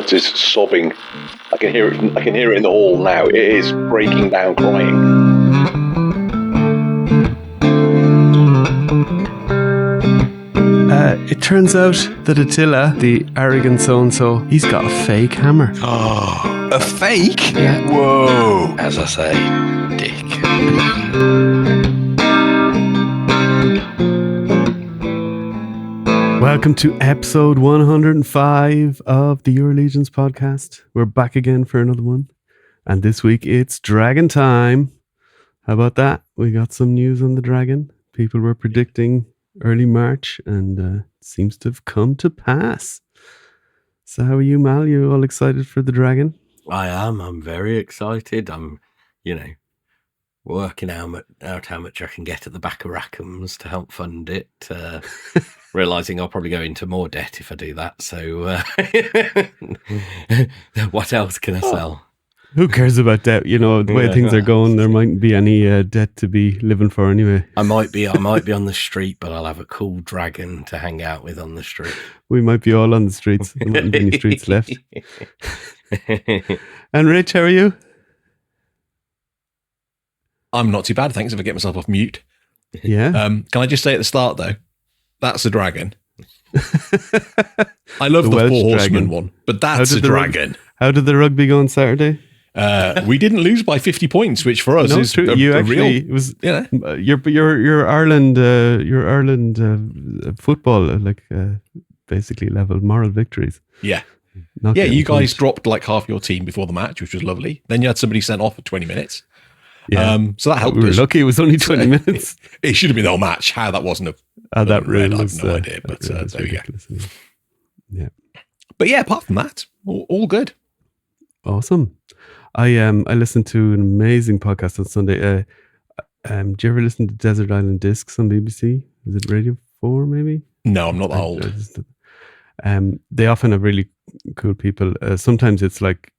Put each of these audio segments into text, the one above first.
hut is sobbing. I can hear it in the hall now. It is breaking down crying. It turns out that Attila, the arrogant so-and-so, he's got a fake hammer. Oh, a fake? Yeah. Whoa. As I say, dick. Welcome to episode 105 of the Your Legions podcast. We're back again for another one. And this week it's Dragon time. How about that? We got some news on the dragon. People were predicting early March, and it seems to have come to pass. So how are you, Mal? You all excited for the dragon? I am. I'm very excited. I'm, working out how much I can get at the back of Rackham's to help fund it. Realising I'll probably go into more debt if I do that. So what else can I sell? Who cares about debt? You know, the way things are going, there mightn't be any debt to be living for anyway. I might be on the street, but I'll have a cool dragon to hang out with on the street. We might be all on the streets. There mightn't be any streets left. And Rich, how are you? I'm not too bad, thanks, if I get myself off mute. Yeah. Can I just say at the start, though, that's a dragon. I love the Welsh Four Horsemen dragon. one, but that's a dragon. How did the rugby go on Saturday? We didn't lose by 50 points, which for us is true. It was your Ireland football basically level moral victories. Yeah. Not Yeah, getting you guys punched. dropped like half your team before the match, which was lovely. Then you had somebody sent off for 20 minutes. Yeah. So that helped We were us. lucky it was only 20 minutes. It should have been the whole match. How that wasn't That red, rule I was have no idea. But there we go. Yeah. But yeah, apart from that, all good. Awesome. I listened to an amazing podcast on Sunday. Do you ever listen to Desert Island Discs on BBC? Is it Radio 4 maybe? No, I'm not that old. They often have really cool people. Sometimes it's like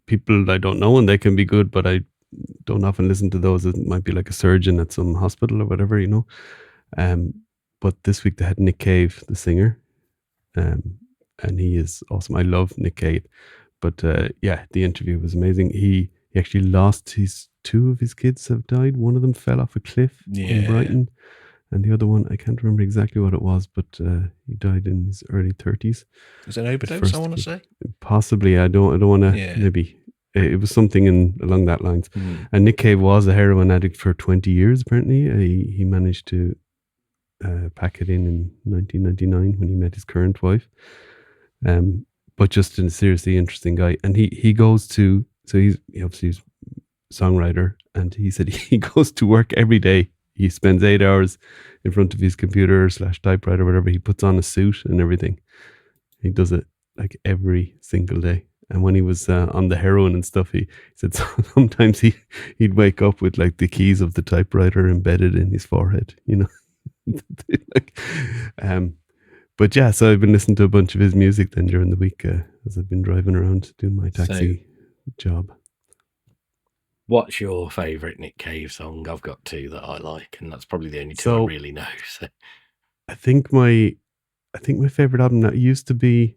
people I don't know and they can be good, but I don't often listen to those. It might be like a surgeon at some hospital or whatever, you know. But this week they had Nick Cave, the singer, and he is awesome. I love Nick Cave. But the interview was amazing. He actually lost two of his kids have died. One of them fell off a cliff in Brighton. And the other one, I can't remember exactly what it was, but he died in his early 30s. Is it an overdose, I want to say? Possibly. I don't want to, maybe. It was something along that lines. And Nick Cave was a heroin addict for 20 years, apparently. He managed to pack it in 1999 when he met his current wife. But just a seriously interesting guy. And he goes to, so he's obviously a songwriter, and he said he goes to work every day. He spends 8 hours in front of his computer / typewriter, whatever. He puts on a suit and everything. He does it like every single day. And when he was on the heroin and stuff, he said sometimes he'd wake up with like the keys of the typewriter embedded in his forehead, you know. But yeah, so I've been listening to a bunch of his music then during the week as I've been driving around doing my taxi job. What's your favourite Nick Cave song? I've got two that I like, and that's probably the only two I really know. So I think my favourite album that used to be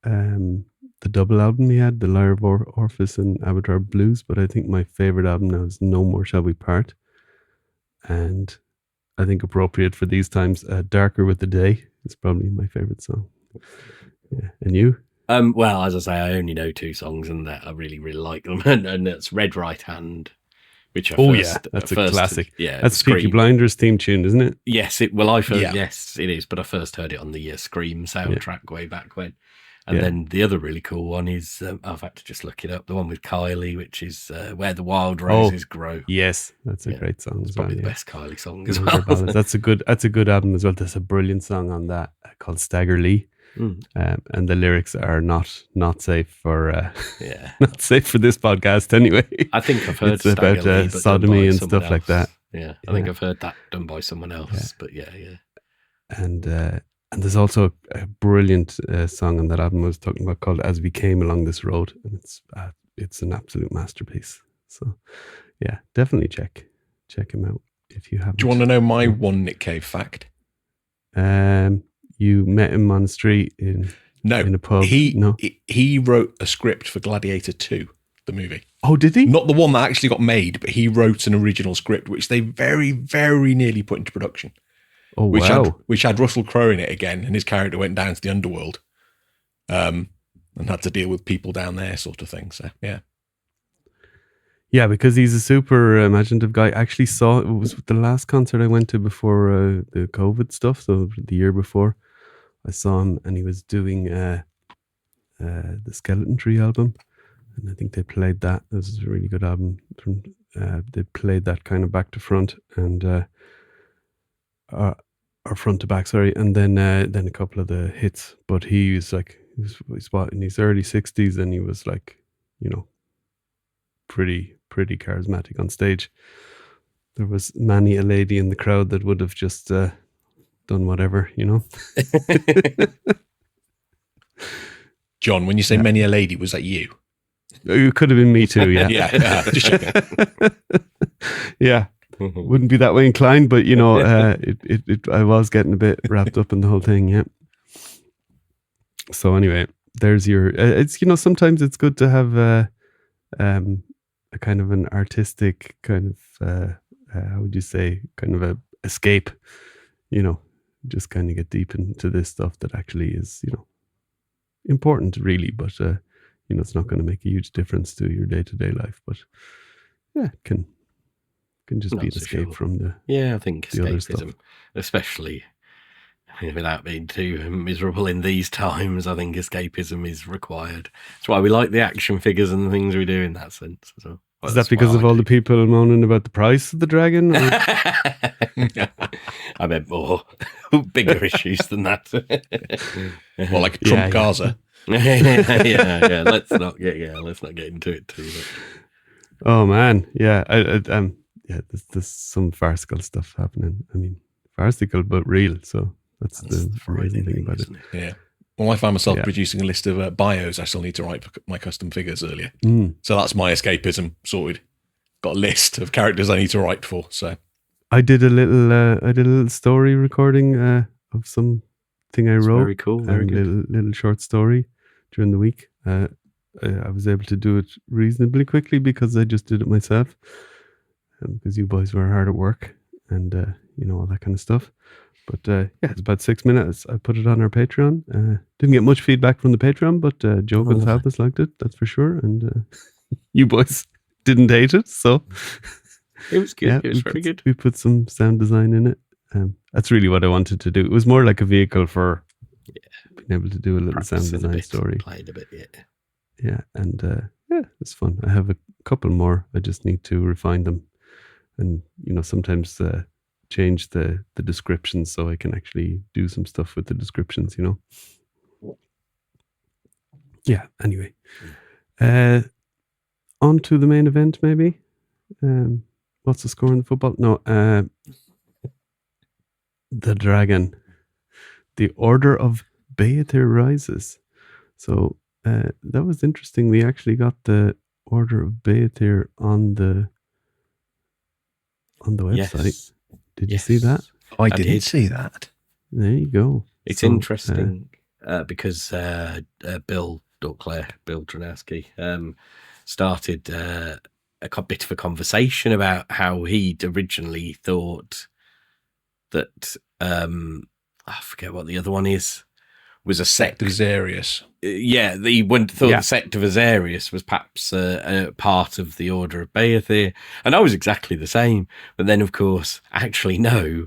the double album he had, The Lyre of Orpheus and Avatar Blues, but I think my favourite album now is No More Shall We Part. And I think appropriate for these times, Darker with the Day is probably my favourite song. Yeah. And you? Well, as I say, I only know two songs, and that I really, really like them. And it's Red Right Hand, which that's a classic. Yeah, that's Peaky Blinders theme tune, isn't it? Yes, yes, it is. But I first heard it on the Scream soundtrack way back when. And then the other really cool one is, I've had to just look it up, the one with Kylie, which is Where the Wild Roses Grow. Yes, that's a great song. It's probably the best Kylie song as well. well. That's a good album as well. There's a brilliant song on that called Stagger Lee. And the lyrics are not safe for not safe for this podcast anyway. I think I've heard it's about sodomy and stuff else. like that. Yeah, I think I've heard that done by someone else. But yeah. And there's also a brilliant song on that album I was talking about called As We Came Along This Road, and it's an absolute masterpiece. So yeah, definitely check him out if you haven't. Do you want to know my one Nick Cave fact? You met him on the street in No, in a pub. He wrote a script for Gladiator 2, the movie. Oh, did he? Not the one that actually got made, but he wrote an original script which they very, very nearly put into production. Oh, wow. Which had Russell Crowe in it again, and his character went down to the underworld, and had to deal with people down there, sort of thing. So yeah. Yeah, because he's a super imaginative guy. I actually saw it was the last concert I went to before the COVID stuff. So the year before, I saw him, and he was doing the Skeleton Tree album, and I think they played that. It was a really good album. They played that kind of back to front and or front to back, sorry, and then a couple of the hits. But he was like he's in his early 60s, and he was like, pretty charismatic on stage. There was many a lady in the crowd that would have just done whatever, John, when you say many a lady, was that you? It could have been me too, yeah. Just checking. Yeah. Wouldn't be that way inclined, but I was getting a bit wrapped up in the whole thing, yeah. So anyway, there's your it's sometimes it's good to have a kind of an artistic kind of how would you say, kind of a escape, just kind of get deep into this stuff that actually is important really, but it's not going to make a huge difference to your day-to-day life, but yeah, it can just be an escape from the I think escapism, especially without being too miserable in these times, I think escapism is required. That's why we like the action figures and the things we do in that sense as well. Is that because of all the people moaning about the price of the dragon? I meant more bigger issues than that. Well, like Trump Gaza. Yeah. Let's not get into it too much. Oh man, yeah. There's some farcical stuff happening. I mean, farcical but real. So that's the amazing thing about it. Yeah. Well, I found myself producing a list of bios I still need to write for my custom figures earlier. So that's my escapism sorted. Got a list of characters I need to write for. So I did a little story recording of something I wrote. Very cool. Very good. Little short story during the week. I was able to do it reasonably quickly because I just did it myself. Because you boys were hard at work and all that kind of stuff. But it's about 6 minutes. I put it on our Patreon. Didn't get much feedback from the Patreon, but Joe Gonsalves liked it, that's for sure. And you boys didn't hate it, so it was good. Yeah, it was very good. We put some sound design in it. That's really what I wanted to do. It was more like a vehicle for being able to do a little sound design story. Played a bit, yeah, and it's fun. I have a couple more. I just need to refine them, and sometimes change the descriptions so I can actually do some stuff with the descriptions. Yeah. Anyway, on to the main event, maybe. What's the score in the football? No, the Dragon, the Order of Beyithirr rises. So that was interesting. We actually got the Order of Beyithirr on the website. Yes. Did you see that? I did see that. There you go. It's interesting because Bill Dranowski started a bit of a conversation about how he'd originally thought that I forget what the other one is, was a sect of Azarius. He thought the sect of Azarius was perhaps a part of the Order of Beyithirr, and I was exactly the same. But then, of course, actually no,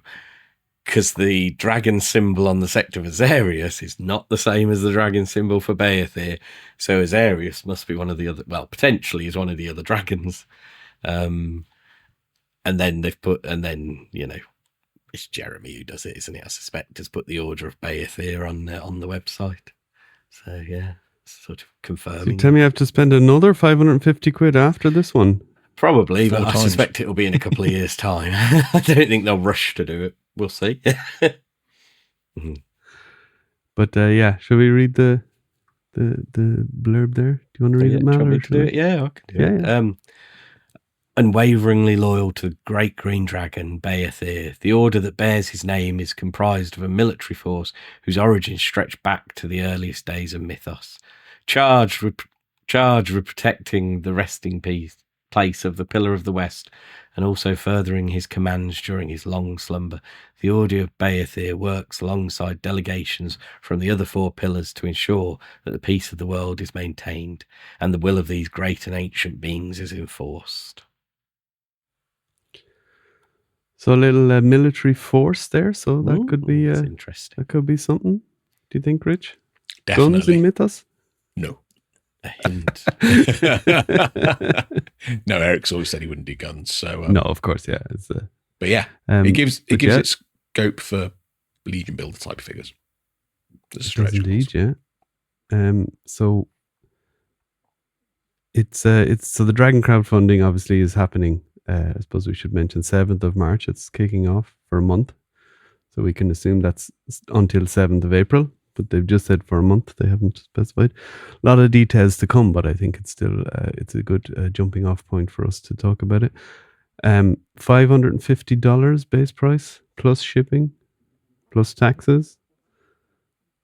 because the dragon symbol on the sect of Azarius is not the same as the dragon symbol for Beyithirr. So Azarius must be one of the other, well, potentially is one of the other dragons. And then it's Jeremy who does it, isn't it? I suspect has put the Order of Beyithirr on the website. So yeah, sort of confirming. So you tell me I have to spend another 550 quid after this one? Probably, but I suspect it'll be in a couple of years' time. I don't think they'll rush to do it. We'll see. But should we read the blurb there? Do you want to read it, Mal? Do you want me to do it? Yeah, I can do it. Yeah. Unwaveringly loyal to the great green dragon, Beyithirr, the order that bears his name is comprised of a military force whose origins stretch back to the earliest days of mythos, charged with protecting the resting place of the Pillar of the West, and also furthering his commands during his long slumber. The Order of Beyithirr works alongside delegations from the other 4 pillars to ensure that the peace of the world is maintained, and the will of these great and ancient beings is enforced. So a little military force there, so that could be interesting. That could be something. Do you think, Rich? Definitely. Guns in Mythos? No. A hint. No, Eric's always said he wouldn't do guns. So no, of course, yeah. But yeah, it gives it scope for Legion builder type of figures. Indeed, yeah. So it's so the Dragon crowdfunding obviously is happening. I suppose we should mention 7th of March. It's kicking off for a month, so we can assume that's until 7th of April. But they've just said for a month. They haven't specified. A lot of details to come, but I think it's still it's a good jumping off point for us to talk about it. $550 base price plus shipping plus taxes.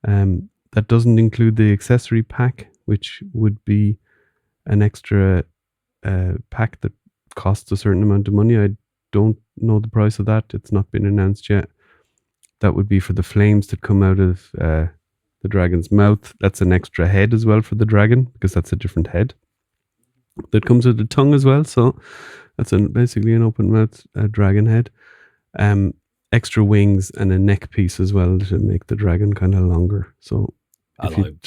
That doesn't include the accessory pack, which would be an extra pack that costs a certain amount of money. I don't know the price of that. It's not been announced yet. That would be for the flames that come out of the dragon's mouth. That's an extra head as well for the dragon, because that's a different head that comes with the tongue as well. So that's basically an open mouth dragon head. Extra wings and a neck piece as well to make the dragon kind of longer. So if you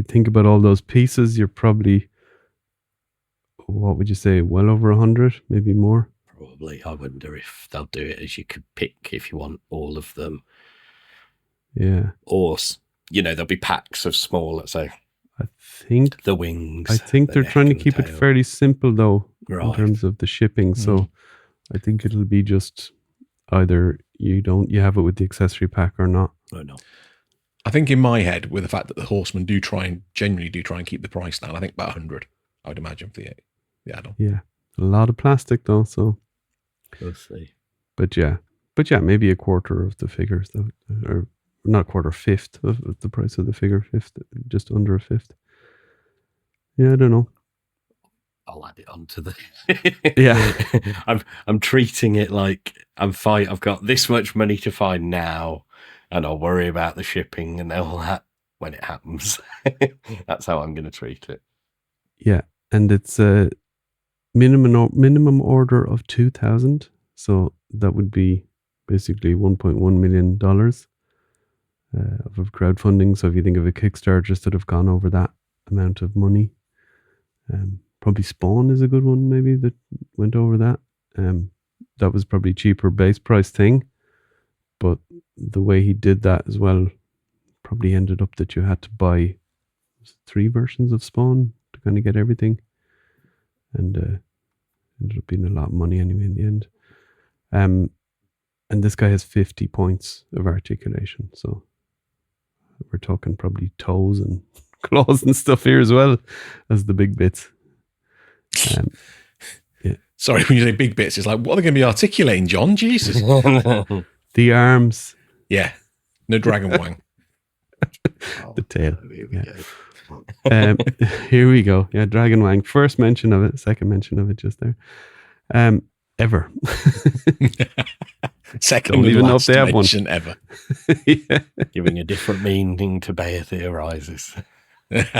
think about all those pieces, you're probably, what would you say, well over 100, maybe more? Probably. I wonder if they'll do it as you could pick if you want all of them. Yeah. Or, there'll be packs of small, let's say. I think the wings. I think they're trying to keep it fairly simple though, in terms of the shipping. So I think it'll be just either you have it with the accessory pack or not. Oh, no. I think in my head, with the fact that the horsemen genuinely do try and keep the price down, I think about 100, I would imagine, for the add-on. Yeah. A lot of plastic though, so we'll see. But yeah, maybe a quarter of the figures though, or not a quarter, fifth of the price of the figure, just under a fifth. Yeah, I don't know. I'll add it onto the. Yeah, I'm treating it like I've got this much money to find now, and I'll worry about the shipping and all that when it happens. That's how I'm going to treat it. Yeah, and it's a minimum order of 2,000, so that would be basically $1.1 million of crowdfunding. So if you think of a Kickstarter just that have gone over that amount of money, probably Spawn is a good one, maybe, that went over that. That was probably cheaper base price thing, but the way he did that as well probably ended up that you had to buy 3 versions of Spawn to kind of get everything, and ended up being a lot of money anyway in the end. And this guy has 50 points of articulation, so we're talking probably toes and claws and stuff here as well as the big bits. Yeah. Sorry, when you say big bits, it's like, what are they going to be articulating, John? Jesus. The arms. Yeah. No dragon wang. The tail. Here we go. Yeah, dragon wang. First mention of it, second mention of it just there. Ever. Second don't even know if they have one ever. Yeah. Giving a different meaning to Beyithirr rises.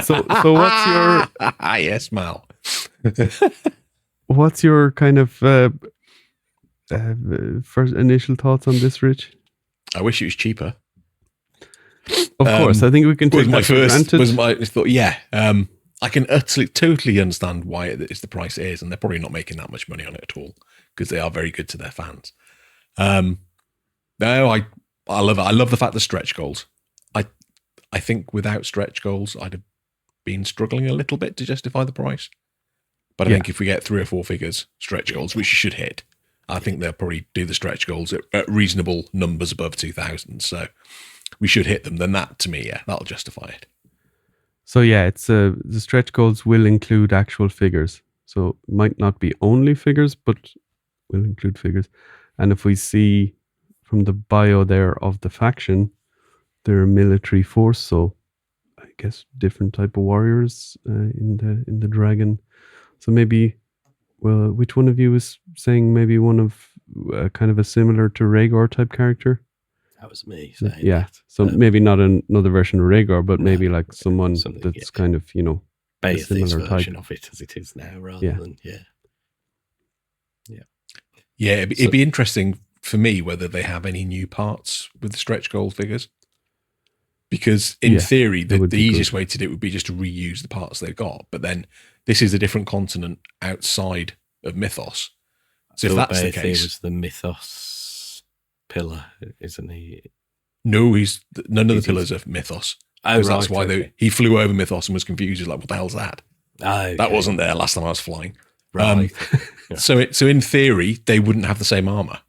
So what's your yes, Mal. What's your kind of first initial thoughts on this, Rich? I wish it was cheaper. Of course, I think we can take that for granted. Was my thought, yeah. I can totally understand why it's the price it is, and they're probably not making that much money on it at all because they are very good to their fans. No, I love it. I love the fact the stretch goals. I think without stretch goals, I'd have been struggling a little bit to justify the price. But I think if we get 3 or 4 figures stretch goals, which you should hit, I think they'll probably do the stretch goals at reasonable numbers above 2,000. So we should hit them. Then that, to me, that'll justify it. So yeah, it's the stretch goals will include actual figures. So it might not be only figures, but will include figures. And if we see from the bio there of the faction, they're a military force, so I guess different type of warriors in the dragon. So maybe, well, which one of you was saying maybe one of kind of a similar to Rhaegar type character? That was me saying Yeah. that. So maybe not another version of Rhaegar, but maybe like someone that's kind of, Beyithirr's similar version type of it as it is now, rather than it'd be interesting for me whether they have any new parts with the stretch goal figures, because in theory the easiest way to do it would be just to reuse the parts they've got, but then this is a different continent outside of Mythos, so if that's the case, was the Mythos pillar, isn't he? No, none of the pillars of Mythos. Oh, right, that's why he flew over Mythos and was confused. He's like, what the hell's that? Okay. That wasn't there last time I was flying. Right. So in theory, they wouldn't have the same armor.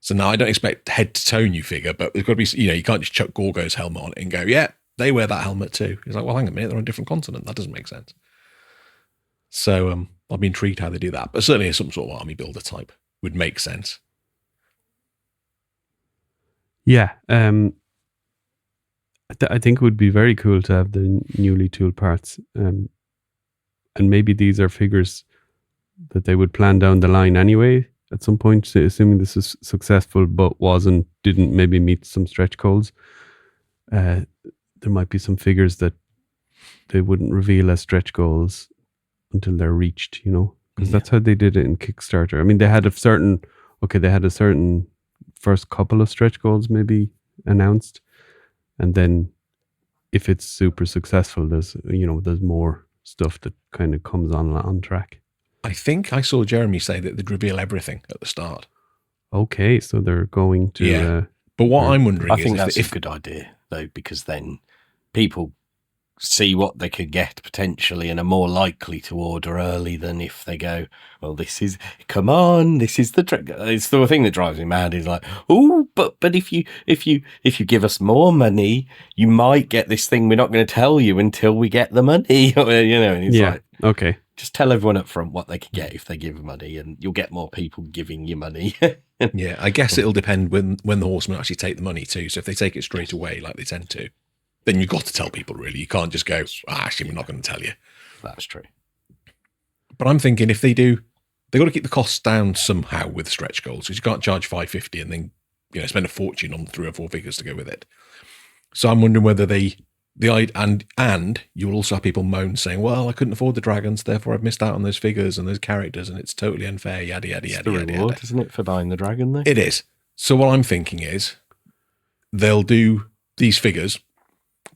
So now I don't expect head to toe new figure, but there's got to be, you can't just chuck Gorgo's helmet on it and go, yeah, they wear that helmet too. He's like, well, hang on a minute, they're on a different continent. That doesn't make sense. So I'll be intrigued how they do that. But certainly some sort of army builder type would make sense. Yeah. I think it would be very cool to have the newly tooled parts. And maybe these are figures that they would plan down the line anyway at some point, assuming this is successful but didn't maybe meet some stretch goals. There might be some figures that they wouldn't reveal as stretch goals until they're reached, because that's how they did it in Kickstarter. I mean, they had a certain first couple of stretch goals maybe announced, and then if it's super successful, there's more stuff that kind of comes on track. I think I saw Jeremy say that they'd reveal everything at the start. Okay, so they're going to. Yeah. But what I'm wondering is, I think that's a good idea, though, because then people see what they could get potentially and are more likely to order early than if they go, well, this is the trick. It's the thing that drives me mad is like, oh, but if you give us more money, you might get this thing we're not going to tell you until we get the money. And it's like, okay, just tell everyone up front what they could get if they give money, and you'll get more people giving you money. Yeah, I guess it'll depend when the horsemen actually take the money too. So if they take it straight away, like they tend to, then you've got to tell people, really. You can't just go, actually, we're not going to tell you. That's true. But I'm thinking if they do, they've got to keep the costs down somehow with stretch goals, because you can't charge $550 and then spend a fortune on 3 or 4 figures to go with it. So I'm wondering whether and you'll also have people moan saying, well, I couldn't afford the dragons, therefore I've missed out on those figures and those characters, and it's totally unfair, yada, yada, yada, yada. It's the reward, isn't it, for buying the dragon, though? It is. So what I'm thinking is they'll do these figures,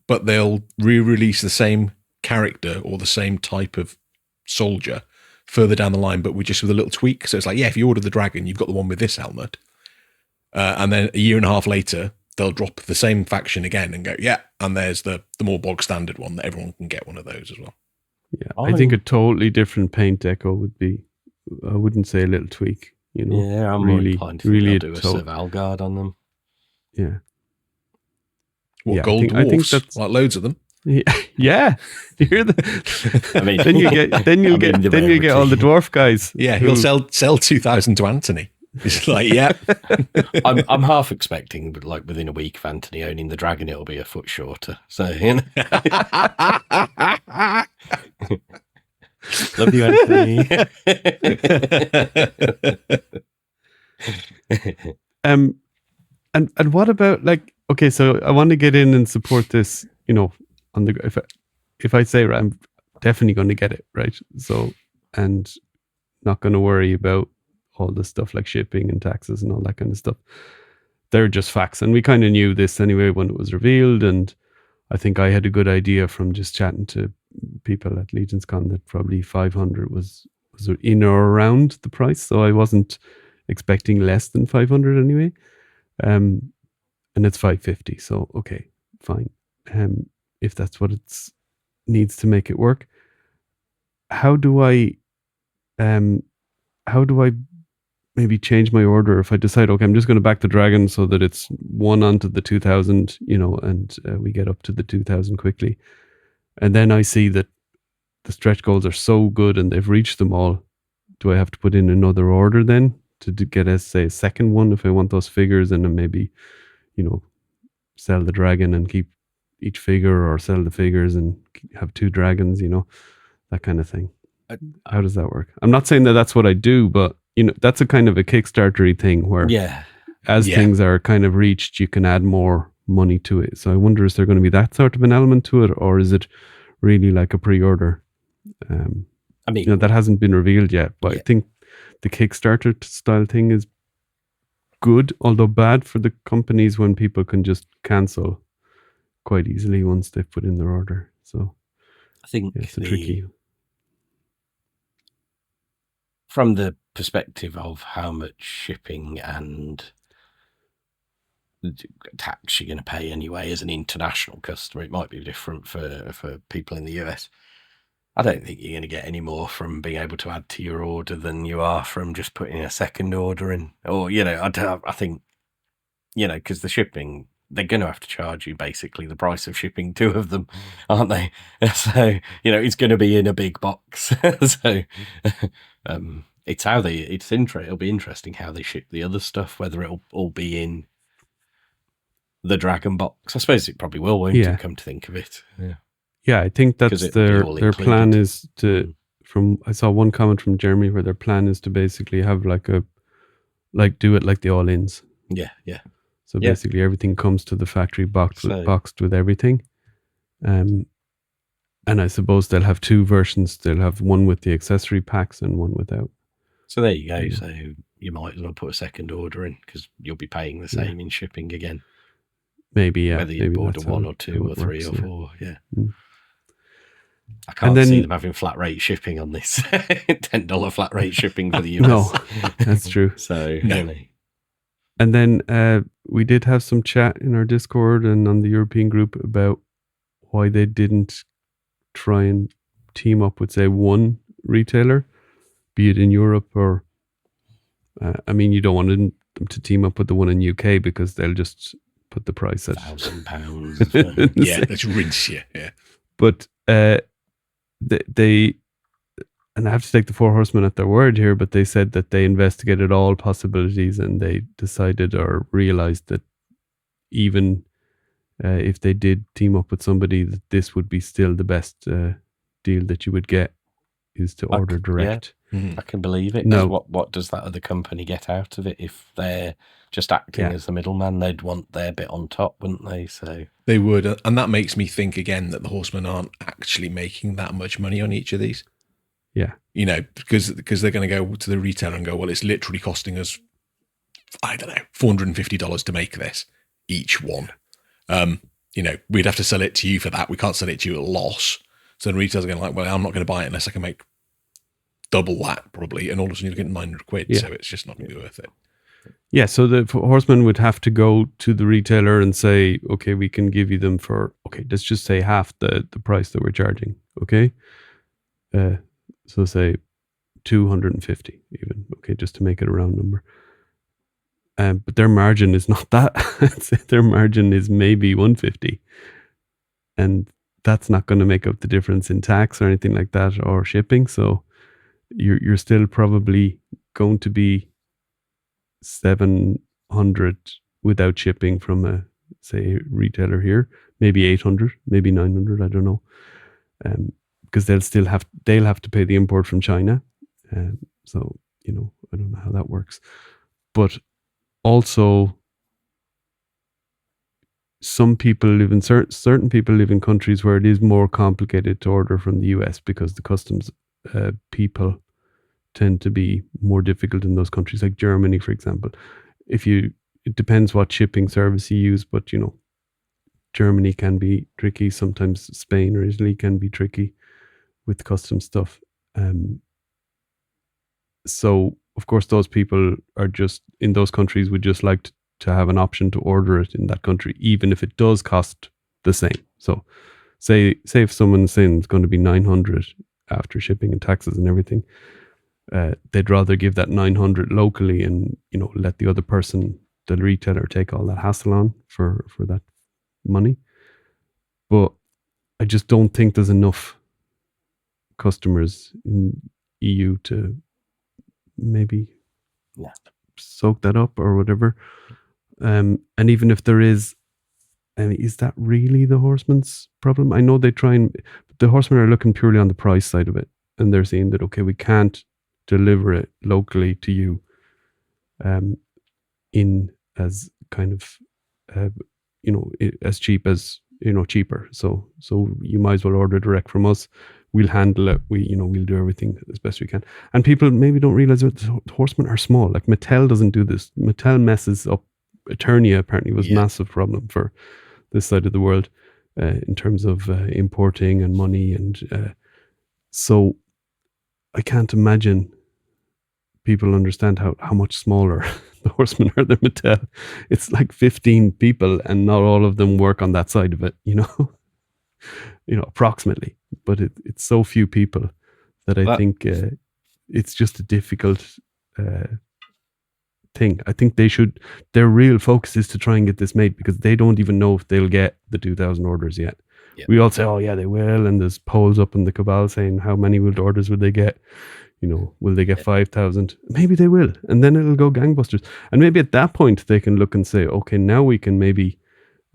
but they'll re-release the same character or the same type of soldier further down the line, but with a little tweak. So it's like, if you order the dragon, you've got the one with this helmet. And then a year and a half later, they'll drop the same faction again and go, and there's the more bog standard one that everyone can get one of those as well. Yeah, I think a totally different paint deco would be, I wouldn't say a little tweak, Yeah, I'm really inclined to really do a Valgard on them. Yeah. What, gold dwarfs? I think that's like loads of them. Yeah. You hear that? I mean, then you get all the dwarf guys. Yeah, he'll sell 2,000 to Anthony. It's like, I'm half expecting, but like within a week of Anthony owning the dragon, it'll be a foot shorter. So, love you, Anthony. And what about okay, so I want to get in and support this, on the if I say I'm definitely going to get it, right? So, and not going to worry about all the stuff like shipping and taxes and all that kind of stuff. They're just facts, and we kind of knew this anyway when it was revealed. And I think I had a good idea from just chatting to people at Legions Con that probably 500 was in or around the price. So I wasn't expecting less than 500 anyway. And it's 550. So, okay, fine. If that's what it needs to make it work, how do I maybe change my order if I decide, okay, I'm just going to back the dragon so that it's one onto the 2000, and we get up to the 2000 quickly. And then I see that the stretch goals are so good and they've reached them all, do I have to put in another order then to get a second one if I want those figures, and then maybe, sell the dragon and keep each figure, or sell the figures and have 2 dragons, that kind of thing. How does that work? I'm not saying that that's what I do, but that's a kind of a Kickstarter-y thing where things are kind of reached, you can add more money to it. So I wonder, is there going to be that sort of an element to it, or is it really like a pre-order? That hasn't been revealed yet, but I think the Kickstarter style thing is good, although bad for the companies when people can just cancel quite easily once they've put in their order. So I think it's tricky. From the perspective of how much shipping and tax you're going to pay anyway as an international customer, it might be different for people in the US. I don't think you're going to get any more from being able to add to your order than you are from just putting a second order in. Or, I think, because the shipping, they're going to have to charge you basically the price of shipping 2 of them, aren't they? So, it's going to be in a big box. So, it'll be interesting how they ship the other stuff, whether it'll all be in the Dragon box. I suppose it probably will, won't it, come to think of it? Yeah. Yeah, I think that's their plan is to, I saw one comment from Jeremy where their plan is to basically have do it like the all-ins. Yeah. So basically everything comes to the factory boxed with everything. And I suppose they'll have 2 versions. They'll have one with the accessory packs and one without. So there you go. Yeah. So you might as well put a second order in, because you'll be paying the same in shipping again. Maybe, yeah. Whether you order 1 or 2 or 3 or 4, Mm. I can't see them having flat rate shipping on this. $10 flat rate shipping for the US. No, that's true. So, And then we did have some chat in our Discord and on the European group about why they didn't try and team up with, say, one retailer, be it in Europe or, you don't want them to team up with the one in UK because they'll just put the price at £1,000. Yeah, let's rinse you. Yeah. But they, and I have to take the 4 horsemen at their word here, but they said that they investigated all possibilities and they decided or realized that even if they did team up with somebody, that this would be still the best deal that you would get, is to order direct. Yeah. I can believe it. No. What does that other company get out of it? If they're just acting as the middleman, they'd want their bit on top, wouldn't they? So they would, and that makes me think again that the horsemen aren't actually making that much money on each of these. Yeah, because they're going to go to the retailer and go, well, it's literally costing us, I don't know, $450 to make this each one. We'd have to sell it to you for that. We can't sell it to you at a loss. So the retailers are going well, I'm not going to buy it unless I can make double that probably, and all of a sudden you get £900. Yeah. So it's just not going to be worth it. Yeah, so the horseman would have to go to the retailer and say, okay, we can give you them for, let's just say half the price that we're charging, okay? So say 250 even, just to make it a round number. But their margin is not that. Their margin is maybe 150. And that's not going to make up the difference in tax or anything like that, or shipping. So you're still probably going to be 700 without shipping from a, say, retailer here, maybe 800, maybe 900, I don't know, because they'll have to pay the import from China, so I don't know how that works. But also, some people live in certain people live in countries where it is more complicated to order from the US because the customs people tend to be more difficult in those countries, like Germany, for example. It depends what shipping service you use, but Germany can be tricky. Sometimes Spain or Italy can be tricky with custom stuff. So of course those people are just in those countries would just like to have an option to order it in that country, even if it does cost the same. So say if someone's saying it's going to be 900 after shipping and taxes and everything, they'd rather give that 900 locally and let the other person, the retailer, take all that hassle on for that money. But I just don't think there's enough customers in EU to maybe soak that up or whatever. And even if there is that really the Horsemen's problem? I know they try and the Horsemen are looking purely on the price side of it, and they're saying that okay, we can't deliver it locally to you, in as kind of as cheap as cheaper. So you might as well order direct from us. We'll handle it. We'll do everything as best we can. And people maybe don't realize that the Horsemen are small. Like Mattel doesn't do this. Mattel messes up. Eternia apparently was a massive problem for this side of the world in terms of importing and money, and so I can't imagine people understand how much smaller the Horsemen are than Mattel. It's like 15 people, and not all of them work on that side of it, approximately. But it's so few people that I think it's just a difficult thing. I think their real focus is to try and get this made, because they don't even know if they'll get the 2,000 orders yet. Yep. We all say, oh yeah, they will, and there's polls up in the Cabal saying how many orders would they get. Will they get 5,000? Maybe they will, and then it'll go gangbusters. And maybe at that point they can look and say, okay, now we can maybe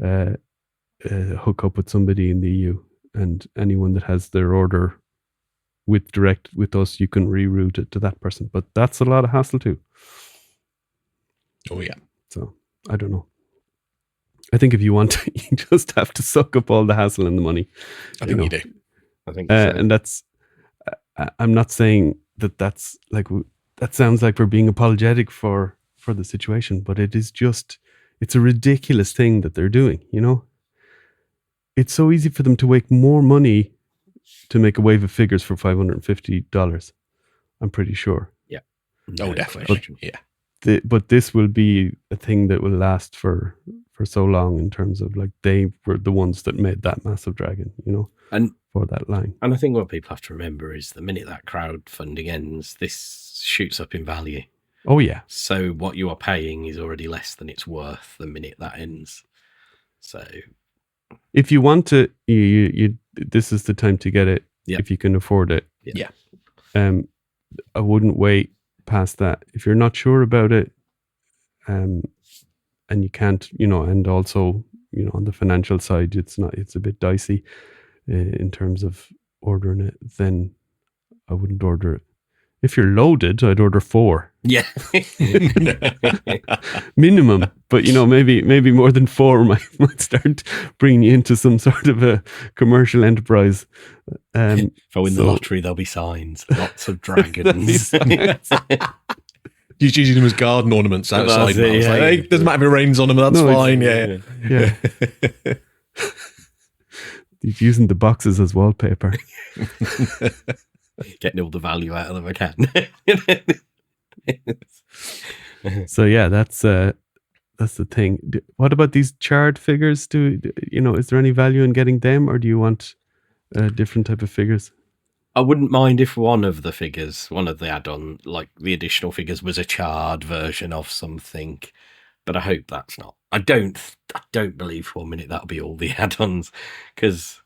hook up with somebody in the EU, and anyone that has their order direct with us, you can reroute it to that person. But that's a lot of hassle too. Oh yeah. So I don't know. I think if you want to, you just have to suck up all the hassle and the money. I think you do. I think so. And that's. I'm not saying that's like, that sounds like we're being apologetic for the situation, but it's a ridiculous thing that they're doing. It's so easy for them to make more money to make a wave of figures for $550. I'm pretty sure. Yeah. No, definitely. But this will be a thing that will last for so long, in terms of like they were the ones that made that massive dragon, and for that line. And I think what people have to remember is the minute that crowdfunding ends, this shoots up in value. Oh yeah. So what you are paying is already less than it's worth the minute that ends. So if you want to, you this is the time to get it. Yep. If you can afford it. Yeah. I wouldn't wait past that. If you're not sure about it, and you can't, and also, on the financial side, it's a bit dicey in terms of ordering it, then I wouldn't order it. If you're loaded, I'd order 4. Yeah. Minimum. But, maybe more than 4 might start bringing you into some sort of a commercial enterprise. If I win the lottery, there'll be signs. Lots of dragons. He's using them as garden ornaments outside. It, like, hey, doesn't matter if it rains on them, that's fine. Yeah. He's using the boxes as wallpaper. Getting all the value out of them I can. So yeah, that's the thing. What about these charred figures? Is there any value in getting them, or do you want different type of figures? I wouldn't mind if one of the add-on, like the additional figures, was a charred version of something, but I hope that's not. I don't believe for a minute that'll be all the add-ons, because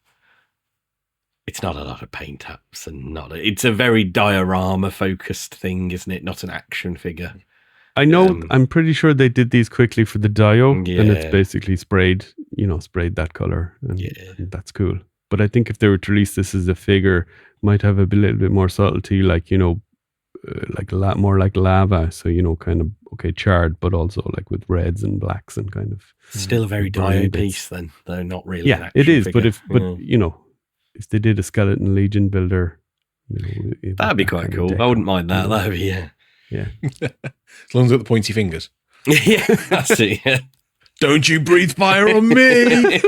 it's not a lot of paint apps, and it's a very diorama focused thing, isn't it? Not an action figure. I know. I'm pretty sure they did these quickly for the Dio, and it's basically sprayed that color, and that's cool. But I think if they were to release this as a figure, might have a little bit more subtlety, like like a lot more like lava. So kind of charred, but also like with reds and blacks and kind of still a very Dio piece. Then though, not really. Yeah, it is. Figure. If they did a skeleton legion builder, that'd be quite cool. I wouldn't mind that. That'd be yeah. As long as it's got the pointy fingers. Yeah, that's it. Yeah. Don't you breathe fire on me!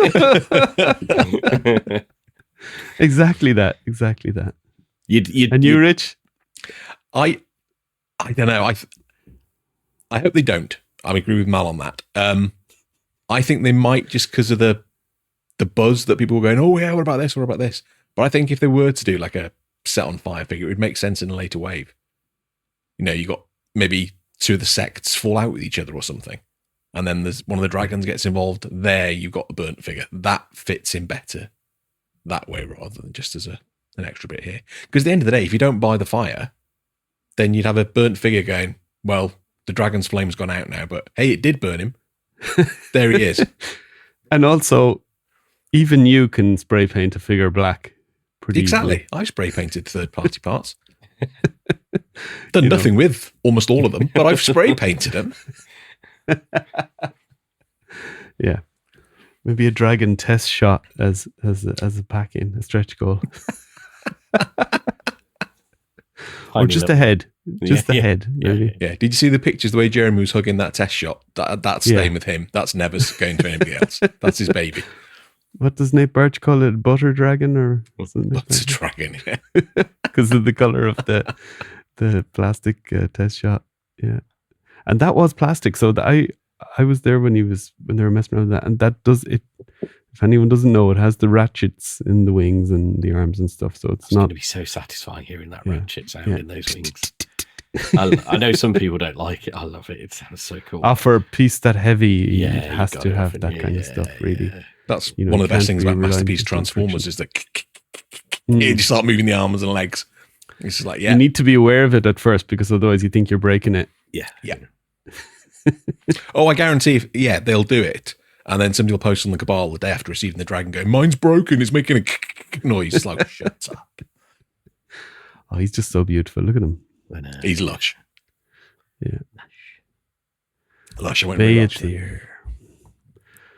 Exactly that. You, Rich? I don't know. I hope they don't. I agree with Mal on that. I think they might, just because of the buzz that people were going, oh yeah, what about this? What about this? But I think if they were to do like a set on fire figure, it would make sense in a later wave. You got maybe 2 of the sects fall out with each other or something, and then there's one of the dragons gets involved. There, you've got the burnt figure that fits in better that way, rather than just as a an extra bit here. Because at the end of the day, if you don't buy the fire, then you'd have a burnt figure going, well, the dragon's flame's gone out now, but hey, it did burn him. There he is. And also, even you can spray paint a figure black. Pretty exactly. easily. I've spray painted third-party parts. Done nothing with almost all of them, but I've spray painted them. Yeah. Maybe a dragon test shot as a pack-in, a stretch goal. Or just a head. Just the head, maybe. Yeah. Did you see the pictures, the way Jeremy was hugging that test shot? That's staying with him. That's never going to anybody else. That's his baby. What does Nate Birch call it? Butter dragon or something? What's a dragon? Yeah. Because of the color of the plastic test shot. Yeah. And that was plastic. So I was there when they were messing around with that. And that does it. If anyone doesn't know, it has the ratchets in the wings and the arms and stuff. So it's not going to be so satisfying hearing that ratchet sound in those wings. I know some people don't like it. I love it. It sounds so cool. For a piece that heavy, it has to have that kind of stuff, really. Yeah. That's one of the best things about Masterpiece Transformers is that you start moving the arms and legs. It's just like, You need to be aware of it at first because otherwise you think you're breaking it. Yeah. Oh, I guarantee they'll do it. And then somebody will post on the Cabal the day after receiving the dragon going, mine's broken, it's making a noise. It's like, shut up. Oh, he's just so beautiful. Look at him. He's lush. Yeah. Lush, I went Beyithirr.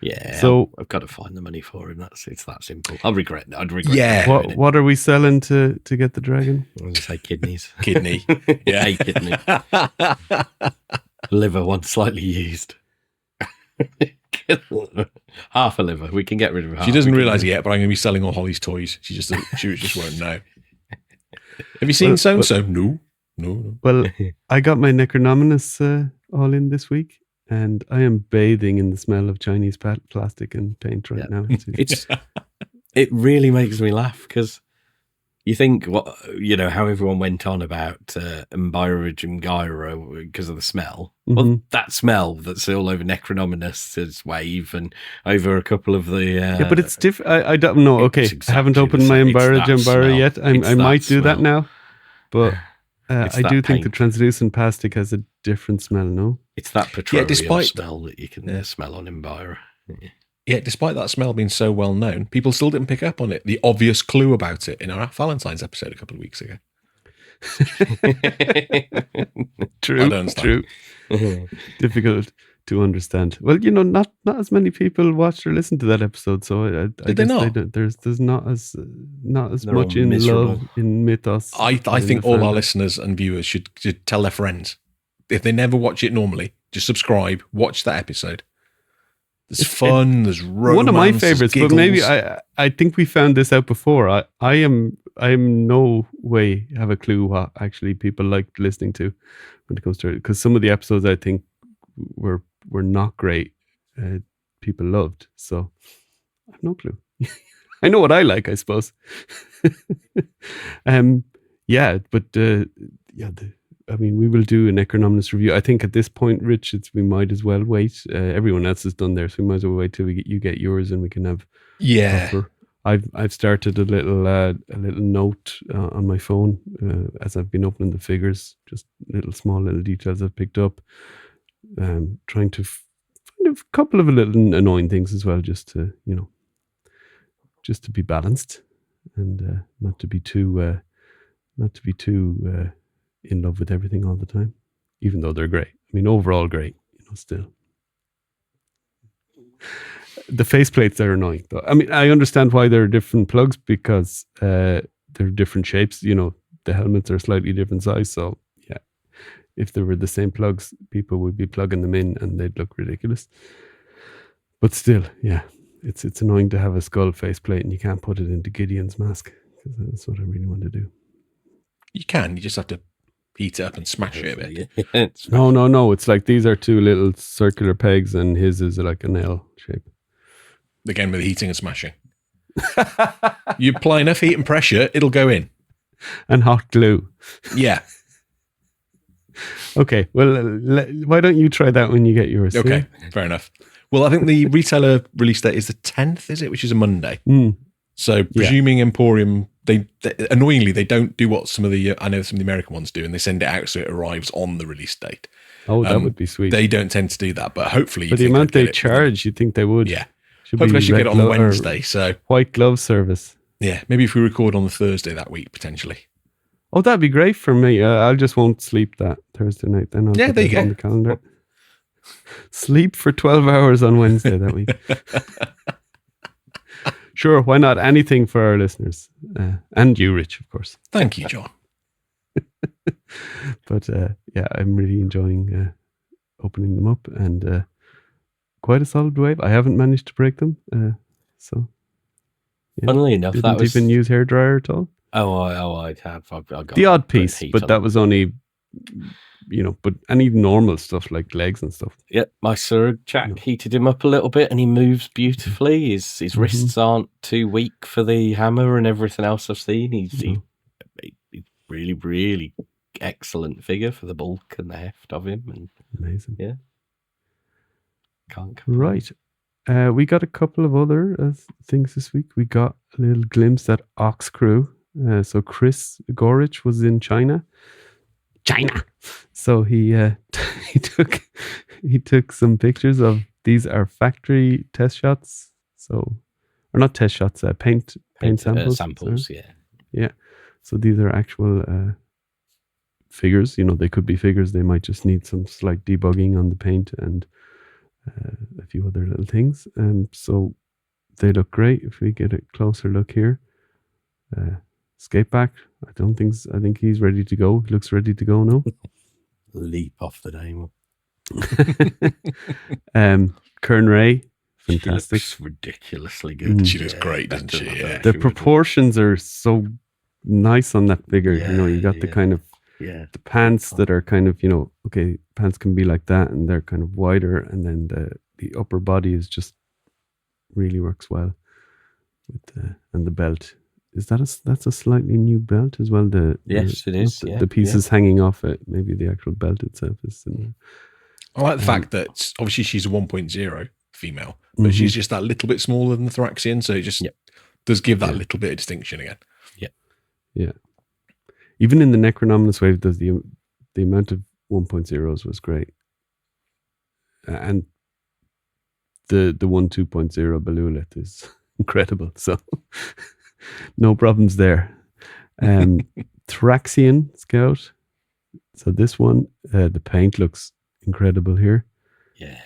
Yeah. So I've got to find the money for him. It's that simple. I'd regret that. What are we selling to get the dragon? I was going to say kidneys. Kidney. Yeah. A kidney. Liver, one slightly used. Half a liver. We can get rid of half. She doesn't realise it yet, but I'm going to be selling all Holly's toys. She just won't know. Have you seen so-and-so? No. Well, I got my Necronominus all in this week, and I am bathing in the smell of Chinese plastic and paint right now. It really makes me laugh because you think how everyone went on about Embyrage and Gyro because of the smell. Mm-hmm. Well, that smell that's all over Necronominus' wave and over a couple of the but it's different. I don't know. Okay, I haven't opened my Embyrage yet. I might do that now, but I do think the translucent plastic has a different smell. No, it's that petroleum smell that you can smell on Embyrage. Yeah, despite that smell being so well known, people still didn't pick up on it. The obvious clue about it in our Valentine's episode a couple of weeks ago. True. Difficult to understand. Well, not as many people watched or listened to that episode, so I they not? There's not as much in love in mythos. I think all our listeners and viewers should tell their friends if they never watch it normally, just subscribe, watch that episode. There's fun. There's romance. One of my favorites, but maybe I think we found this out before. I am no way have a clue what actually people liked listening to when it comes to it, because some of the episodes I think were not great. People loved, so I have no clue. I know what I like, I suppose. We will do a Necronominus review. I think at this point, Rich, we might as well wait. Everyone else has done theirs, so we might as well wait till you get yours, and we can have. Yeah. Proper. I've started a little note on my phone as I've been opening the figures, just small little details I've picked up. Trying to find a couple of little annoying things as well, just to be balanced and not to be too in love with everything all the time, even though they're great. I mean, overall great, still. The faceplates are annoying, though. I mean, I understand why there are different plugs because they're different shapes. The helmets are slightly different size. So, yeah, if they were the same plugs, people would be plugging them in and they'd look ridiculous. But still, yeah, it's annoying to have a skull faceplate and you can't put it into Gideon's mask, because that's what I really want to do. You can. You just have to heat it up and smash it a bit. No. It's like these are two little circular pegs and his is like an L shape. Again, with heating and smashing. You apply enough heat and pressure, it'll go in. And hot glue. Yeah. Okay, well, why don't you try that when you get yours? Okay, fair enough. Well, I think the retailer release date is the 10th, is it? Which is a Monday. Mm. So presuming Emporium annoyingly they don't do what some of the American ones do, and they send it out so it arrives on the release date. Oh, that would be sweet. They don't tend to do that, but hopefully, for the amount they charge, you'd think they would. Yeah, hopefully I should get it on Wednesday. So white glove service. Yeah, maybe if we record on the Thursday that week potentially. Oh, that'd be great for me. I just won't sleep that Thursday night. Then I'll put there you it go on the calendar. Sleep for 12 hours on Wednesday that week. Sure, why not? Anything for our listeners. And you, Rich, of course. Thank you, John. But yeah, I'm really enjoying opening them up, and quite a solid wave. I haven't managed to break them. So, yeah. Funnily enough, Didn't that was... even use hairdryer at all. I have. I got the odd piece, but that was only... but any normal stuff like legs and stuff. Yep, my Surg chap heated him up a little bit, and he moves beautifully. His wrists aren't too weak for the hammer and everything else I've seen. He's really, really excellent figure for the bulk and the heft of him. And amazing. Yeah. Can't right. We got a couple of other things this week. We got a little glimpse at Oxcrewe. So Chris Gorich was in China. So he took some pictures of, these are factory test shots. So, or not test shots, paint samples. Samples, yeah. So these are actual figures. They could be figures. They might just need some slight debugging on the paint and a few other little things. So they look great. If we get a closer look here, skate back. I think he's ready to go. He looks ready to go now. Leap off the name. Kern Ray, fantastic. She looks ridiculously good. She looks great, doesn't she? Yeah. The proportions are so nice on that figure. You got the kind of the pants that are kind of, okay, pants can be like that and they're kind of wider, and then the upper body is just really works well with and the belt. That's a slightly new belt as well. Yes, it is. The pieces hanging off it. Maybe the actual belt itself is similar. I like the fact that obviously she's a 1.0 female, but she's just that little bit smaller than the Thoraxian, so it just does give that little bit of distinction again. Yeah. Even in the Necronominus wave, the amount of 1.0s was great, and the 1.2.0 Belulith is incredible. So. No problems there. Thoraxian Scout. So this one, the paint looks incredible here. Yeah.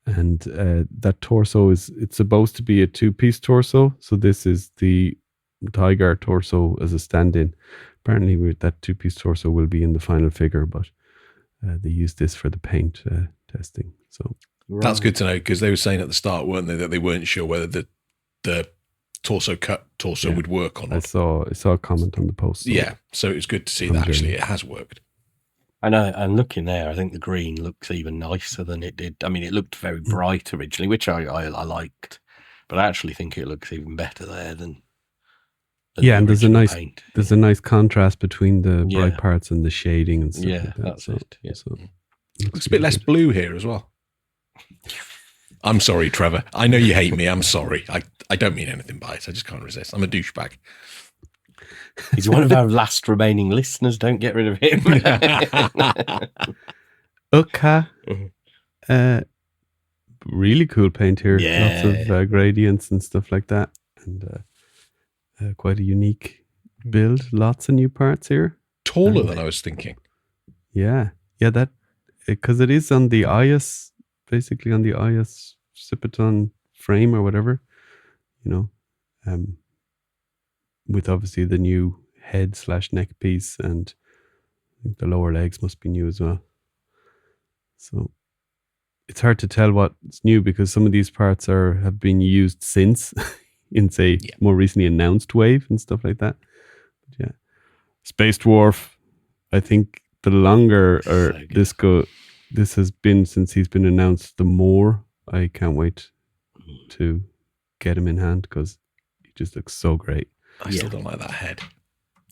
And that torso it's supposed to be a 2-piece torso. So this is the Tiger torso as a stand-in. Apparently that 2-piece torso will be in the final figure, but they used this for the paint testing. So that's good to know, because they were saying at the start, weren't they, that they weren't sure whether the torso would work on it. I saw a comment on the post. So so it was good to see that actually it has worked. I know, and looking there, I think the green looks even nicer than it did. I mean, it looked very bright originally, which I liked, but I actually think it looks even better there than and there's a nice contrast between the bright parts and the shading and stuff. Yeah, like that. that's it. Yeah. So it's a bit less blue here as well. I'm sorry, Trevor. I know you hate me. I'm sorry. I don't mean anything by it. I just can't resist. I'm a douchebag. He's one of our last remaining listeners. Don't get rid of him. Uka. Really cool paint here. Yeah. Lots of gradients and stuff like that. And quite a unique build. Lots of new parts here. Taller than I was thinking. Yeah. Yeah, that... Because it is on the IS... Basically on the IS Cipiton frame or whatever, with obviously the new head / neck piece, and I think the lower legs must be new as well. So it's hard to tell what's new, because some of these parts have been used since in, say, more recently announced wave and stuff like that. But yeah, Space Dwarf. I think the longer this has been since he's been announced, the more I can't wait to get him in hand, because he just looks so great. I still don't like that head.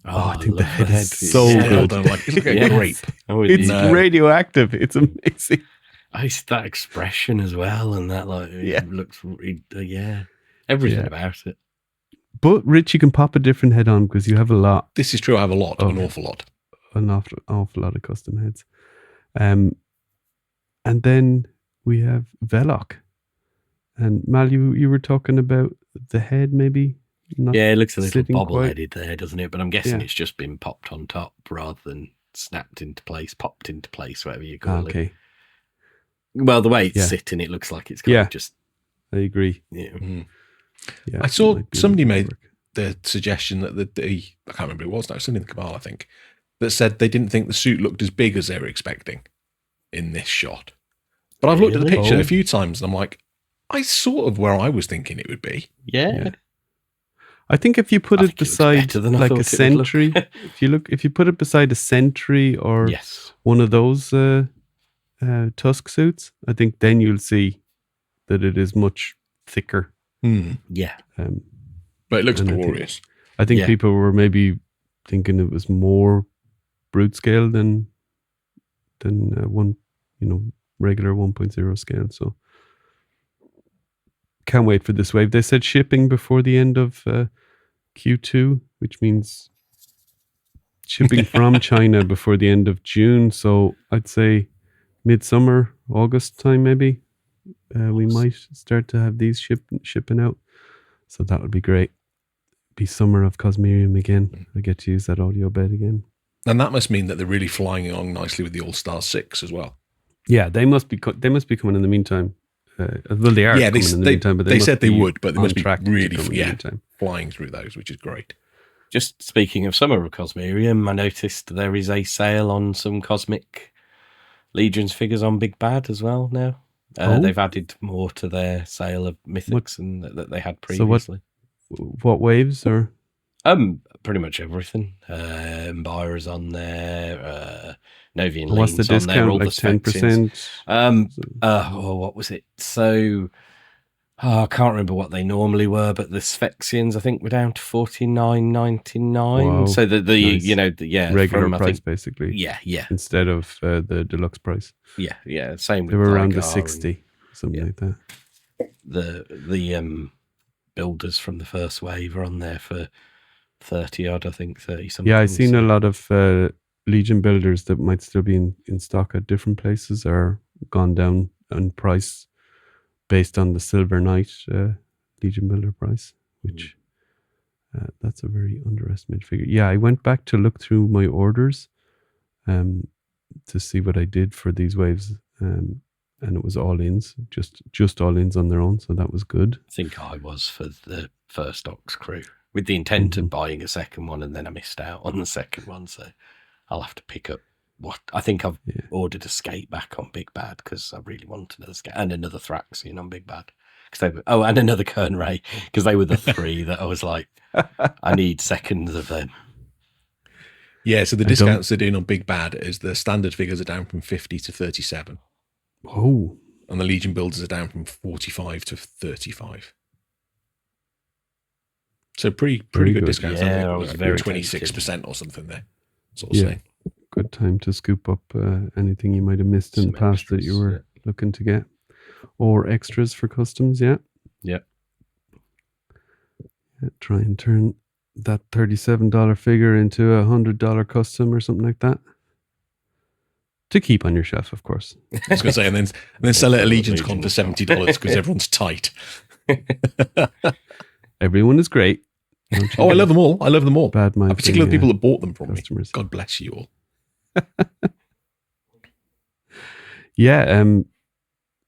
I think the head is so good. It's like a grape. It's radioactive. It's amazing. It's that expression as well, and that looks everything about it. But Rich, you can pop a different head on because you have a lot. This is true. I have a lot, an awful lot. An awful lot of custom heads. And then we have Velok. And Mal, you were talking about the head maybe? It looks a little sitting bobble-headed there, doesn't it? But I'm guessing it's just been popped on top rather than snapped into place, popped into place, whatever you call it. Okay. Well, the way it's sitting, it looks like it's kind of just... I agree. Yeah. Mm. Yeah, I saw somebody made the suggestion that I can't remember who it was now, somebody in the Cabal, I think, that said they didn't think the suit looked as big as they were expecting in this shot. But I've looked at the picture a few times and I'm like, I sort of where I was thinking it would be. Yeah. I think if you put it beside like a sentry, if you put it beside a sentry or one of those tusk suits, I think then you'll see that it is much thicker. Yeah. But it looks glorious. I think people were maybe thinking it was more brute scale than one, regular 1.0 scale. So can't wait for this wave. They said shipping before the end of Q2, which means shipping from China before the end of June. So I'd say midsummer, August time maybe. We might start to have these shipping out. So that would be great. Be summer of Cosmerium again. I get to use that audio bed again. And that must mean that they're really flying along nicely with the All-Star 6 as well. Yeah, they must be coming in the meantime. Well, they are. Yeah, coming in the meantime, but they said they would, but they must be really meantime. Flying through those, which is great. Just speaking of Summer of Cosmerium, I noticed there is a sale on some Cosmic Legions figures on Big Bad as well now. They've added more to their sale of mythics that they had previously. So what waves or? Pretty much everything. Embyr's on there. Novian What's the Lean's discount? on there. All like the 10%. What was it? So I can't remember what they normally were, but the Sphexians I think were down to $49.99. Wow. So nice. Regular price basically. Yeah. Instead of the deluxe price. Yeah. Same with they were around the Tygar 60, something like that. The builders from the first wave are on there for 30 odd, I think 30 something. Yeah, I've seen a lot of Legion builders that might still be in stock at different places are gone down in price based on the Silver Knight Legion builder price, which that's a very underestimated figure. Yeah, I went back to look through my orders to see what I did for these waves, and it was all ins, just all ins on their own, so that was good. I think I was for the first Oxcrewe with the intent of buying a second one, and then I missed out on the second one, so I'll have to pick up what I think I've ordered a skate back on Big Bad because I really want another skate and another Thraxian on Big Bad. And another Kern Ray because they were the three that I was like, I need seconds of them. Yeah, so the discounts they're doing on Big Bad is the standard figures are down from 50 to 37. Oh. And the Legion builders are down from 45 to 35. So pretty good discounts. Yeah, I was very 26% or something there. Sort of saying. Good time to scoop up anything you might have missed in the past that you were looking to get. Or extras for customs, Yeah. Try and turn that $37 figure into a $100 custom or something like that. To keep on your shelf, of course. I was going to say, and then sell it at Legion's Con for $70 because everyone's tight. Everyone is great. Oh, I love them all. Bad mind. Particularly the people that bought them from customers. me. God bless you all. Yeah,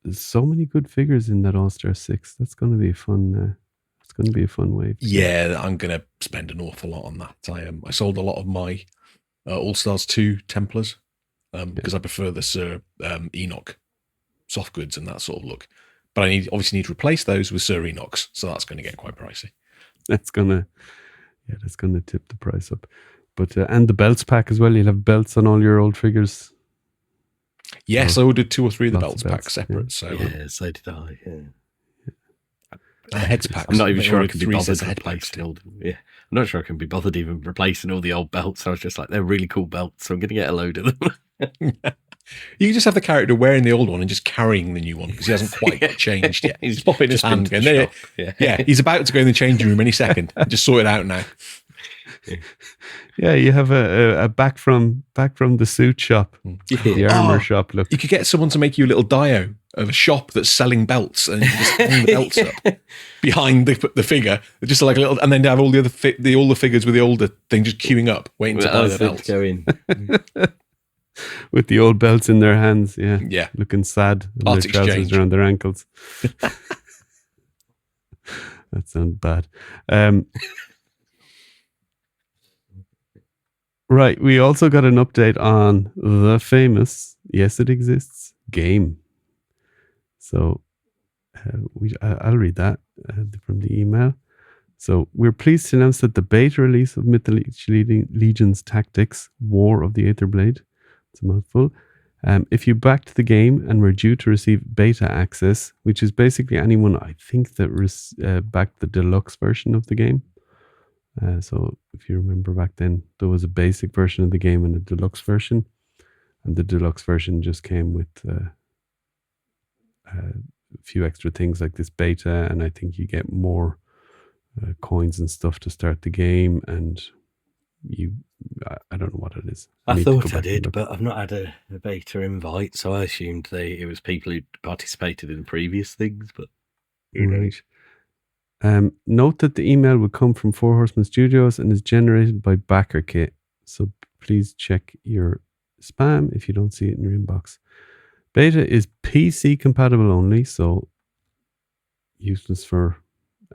there's so many good figures in that All-Star 6. That's going to be a fun. It's going to be a fun wave. Yeah, I'm going to spend an awful lot on that. I sold a lot of my All-Stars 2 Templars because I prefer the Sir Enoch soft goods and that sort of look. But I obviously need to replace those with Sir Enochs, so that's going to get quite pricey. That's gonna tip the price up. But and the belts pack as well. You'll have belts on all your old figures. Yes, I ordered 2 or 3 of the belts pack separate. So so did I. Heads packs. I'm not even sure I can be bothered to replacing all. I'm not sure I can be bothered even replacing all the old belts. I was just like, they're really cool belts, so I'm going to get a load of them. You can just have the character wearing the old one and just carrying the new one because he hasn't quite got changed yet. He's popping his hand. Yeah, he's about to go in the changing room any second. Just sort it out now. Yeah, you have a back from the suit shop, the armor shop. Look, you could get someone to make you a little dio of a shop that's selling belts, and you just hang the belts up behind the figure, just like a little, and then have all the other all the figures with the older thing just queuing up, waiting to buy the belts. With the old belts in their hands, yeah, looking sad, and Art their trousers exchange around their ankles. That sounds bad. Right, we also got an update on the famous Yes It Exists game. So I'll read that from the email. So we're pleased to announce that the beta release of Mythic Legions Tactics, War of the Aether Blade, it's a mouthful. If you backed the game and were due to receive beta access, which is basically anyone, I think, that backed the deluxe version of the game. So if you remember back then, there was a basic version of the game and a deluxe version. And the deluxe version just came with a few extra things like this beta. And I think you get more coins and stuff to start the game. And I don't know what it is. I thought I did, but I've not had a beta invite. So I assumed it was people who participated in previous things. But right. Note that the email will come from Four Horsemen Studios and is generated by BackerKit. So please check your spam if you don't see it in your inbox. Beta is PC compatible only, so useless for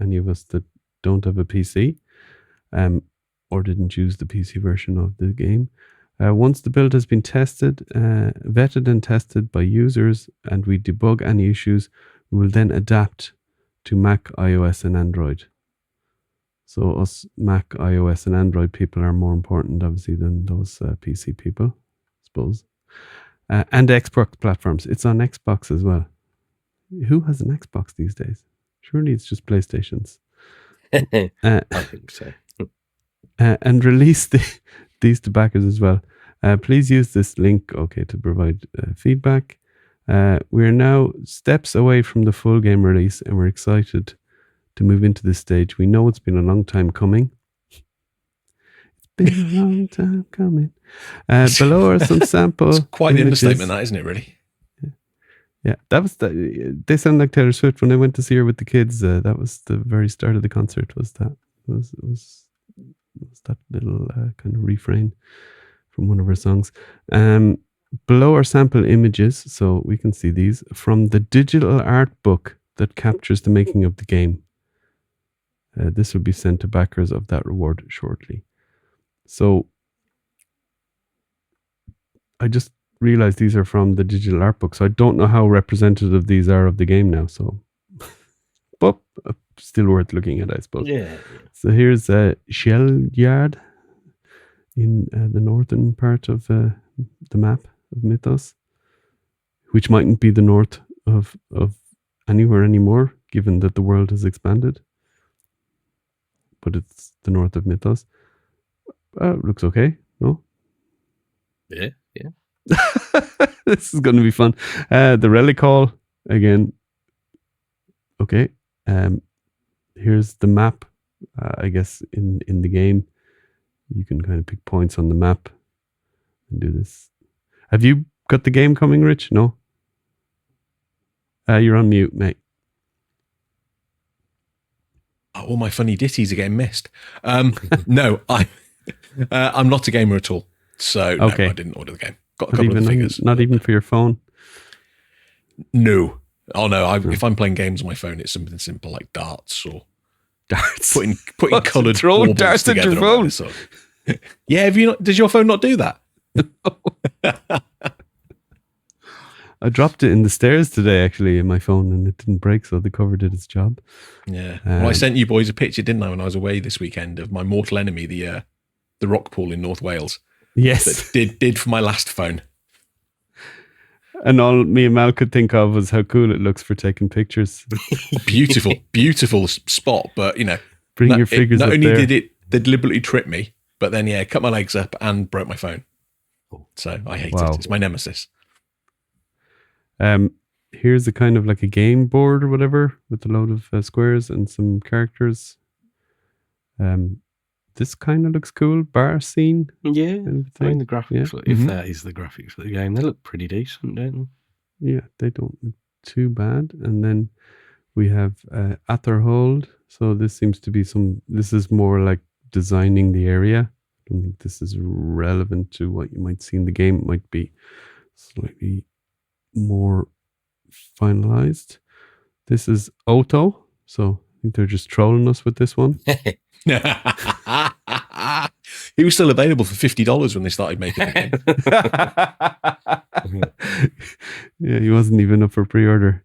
any of us that don't have a PC or didn't use the PC version of the game. Once the build has been tested, vetted and tested by users, and we debug any issues, we will then adapt to Mac, iOS, and Android. So us Mac, iOS, and Android people are more important, obviously, than those PC people, I suppose. And Xbox platforms. It's on Xbox as well. Who has an Xbox these days? Surely it's just PlayStations. I think so. And release these to backers as well. Please use this link, to provide feedback. We are now steps away from the full game release, and we're excited to move into this stage. We know it's been a long time coming. It's been a long time coming. Below are some sample. It's quite the images. understatement, that, isn't it? Really? Yeah, that was they sound like Taylor Swift when I went to see her with the kids. That was the very start of the concert. Was that little kind of refrain from one of her songs? Below are sample images, so we can see these, from the digital art book that captures the making of the game. This will be sent to backers of that reward shortly. So I just realized these are from the digital art book, so I don't know how representative these are of the game now. So, but still worth looking at, I suppose. Yeah. So here's Shell Yard in the northern part of the map of Mythos, which mightn't be the north of anywhere anymore, given that the world has expanded. But it's the north of Mythos. Looks okay, no? Yeah. This is going to be fun. The Relic Hall, again. Okay. Here's the map. I guess in the game, you can kind of pick points on the map and do this. Have you got the game coming, Rich? No? You're on mute, mate. All my funny ditties are getting missed. No, I'm not a gamer at all. So no, I didn't order the game. Got a couple of figures. Not even for your phone? No. Oh no, if I'm playing games on my phone, it's something simple like darts or putting coloured throwing baubles darts at together. Your phone. Yeah, does your phone not do that? I dropped it in the stairs today, actually, in my phone, and it didn't break, so the cover did its job. Yeah. Well, I sent you boys a picture, didn't I, when I was away this weekend, of my mortal enemy, the rock pool in North Wales. Yes. That did for my last phone. And all me and Mal could think of was how cool it looks for taking pictures. beautiful spot, but bring your figures up there. Not only did they deliberately trip me, but then cut my legs up and broke my phone. So I hate it. It's my nemesis. Here's a kind of like a game board or whatever with a load of squares and some characters. This kind of looks cool. Bar scene. Yeah. Kind of I mean, the graphics, if Mhm. that is the graphics for the game, they look pretty decent, don't Yeah, they don't look too bad. And then we have Atherhold. So this seems to be this is more like designing the area. I don't think this is relevant to what you might see in the game. It might be slightly more finalized. This is Oto. So I think they're just trolling us with this one. they? He was still available for $50 when they started making it. Yeah, he wasn't even up for pre-order.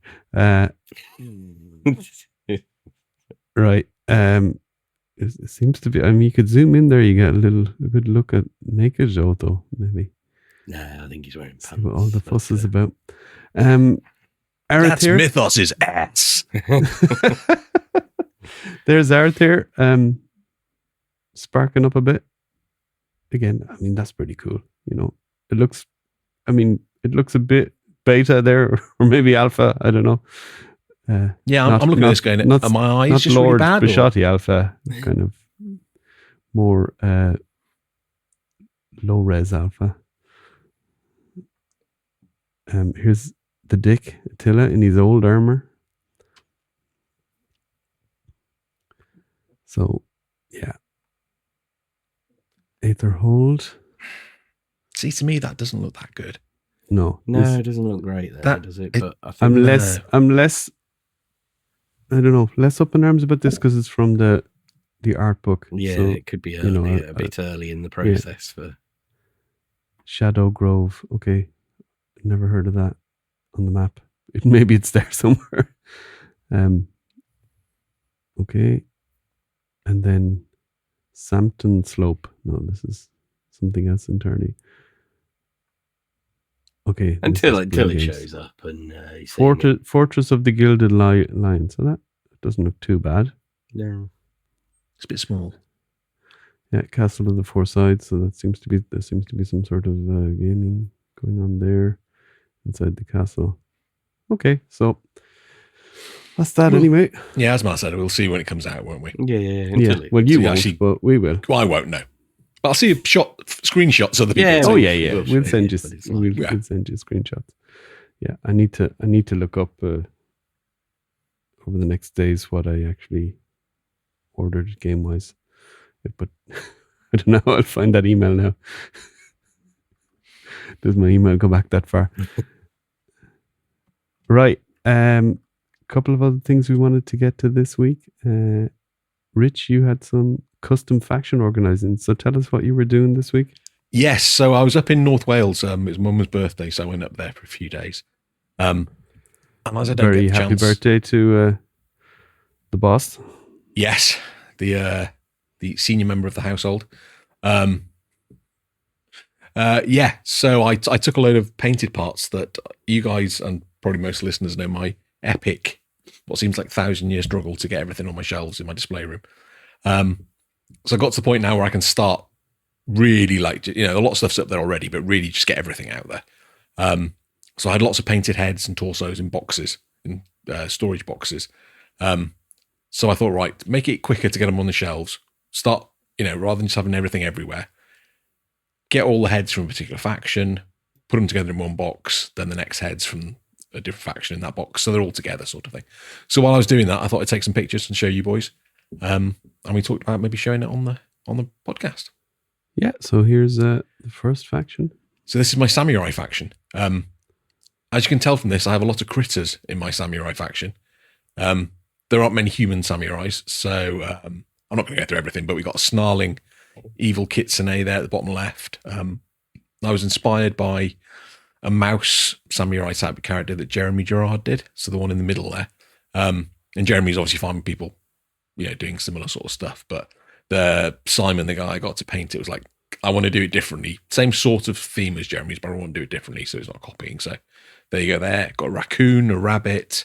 Right. It seems to be. I mean, you could zoom in there. You get a good look at naked Oto, maybe. Nah, I think he's wearing See pants. what all the fuss is but, about. That's Arathir. Mythos' ass. There's Arathir. Sparking up a bit. Again, I mean, that's pretty cool. You know, it looks a bit beta there, or maybe alpha. I don't know. Yeah, I'm looking at this going, are my eyes not just Lord really bad? Bishotti alpha, kind of more low res alpha. Here's the Dick Attila in his old armor. So, yeah. Aetherhold. See, to me, that doesn't look that good. No. it doesn't look great there, does it? But I think I'm less I don't know, less up in arms about this because it's from the art book. Yeah, so, it could be early, a bit early in the process for Shadow Grove. Okay. Never heard of that on the map. Maybe it's there somewhere. Okay. And then Sampton Slope. No, this is something else entirely. Okay. until it shows up and he's Fortress of the Gilded Lion. So that doesn't look too bad. No. It's a bit small. Yeah, Castle of the Four Sides. So there seems to be some sort of gaming going on there inside the castle. Okay, so that's that anyway. Yeah, as Matt said, we'll see when it comes out, won't we? Yeah. Well, you So won't, but we will. Well, I won't know. But I'll see screenshots of the people. Yeah. Oh Oh, yeah. We'll We'll show send you, you. but it's like- We'll send you screenshots. Yeah, I need to look up over the next days what I actually ordered game wise. But I don't know. I'll find that email now. Does my email go back that far? Right. Couple of other things we wanted to get to this week. Rich, you had some custom faction organizing. So tell us what you were doing this week. Yes, so I was up in North Wales. It was Mum's birthday, so I went up there for a few days. And as I don't Very get the happy chance, birthday to the boss. yes, the senior member of the household. Yeah, so I took a load of painted parts that you guys and probably most listeners know my epic, what seems like 1,000-year struggle to get everything on my shelves in my display room. So I got to the point now where I can start really a lot of stuff's up there already, but really just get everything out there. So I had lots of painted heads and torsos in boxes, in storage boxes. So I thought, right, make it quicker to get them on the shelves. Start, rather than just having everything everywhere, get all the heads from a particular faction, put them together in one box, then the next heads from a different faction in that box, so they're all together, sort of thing. So while I was doing that, I thought I'd take some pictures and show you boys. And we talked about maybe showing it on the podcast. Yeah, so here's the first faction. So this is my samurai faction. As you can tell from this, I have a lot of critters in my samurai faction. There aren't many human samurais, so I'm not going to go through everything, but we've got a snarling evil kitsune there at the bottom left. I was inspired by a mouse samurai type character that Jeremy Gerard did, so the one in the middle there. And Jeremy's obviously finding people, doing similar sort of stuff, but the Simon, the guy I got to paint, it was like, I want to do it differently. Same sort of theme as Jeremy's, but I want to do it differently, so it's not copying. So there you go there. Got a raccoon, a rabbit.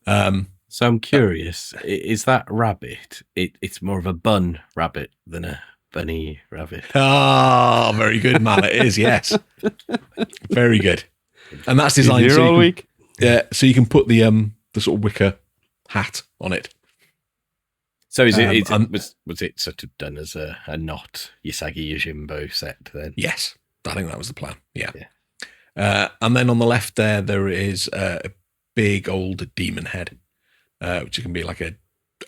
So I'm curious, is that rabbit, it's more of a bun rabbit than a bunny rabbit? Ah, very good, man. It is, yes. Very good. And that's designed here all week. Yeah, so you can put the sort of wicker hat on it. So was it sort of done as a not Usagi Yojimbo set then? Yes, I think that was the plan. Yeah. And then on the left there is a big old demon head, which can be like a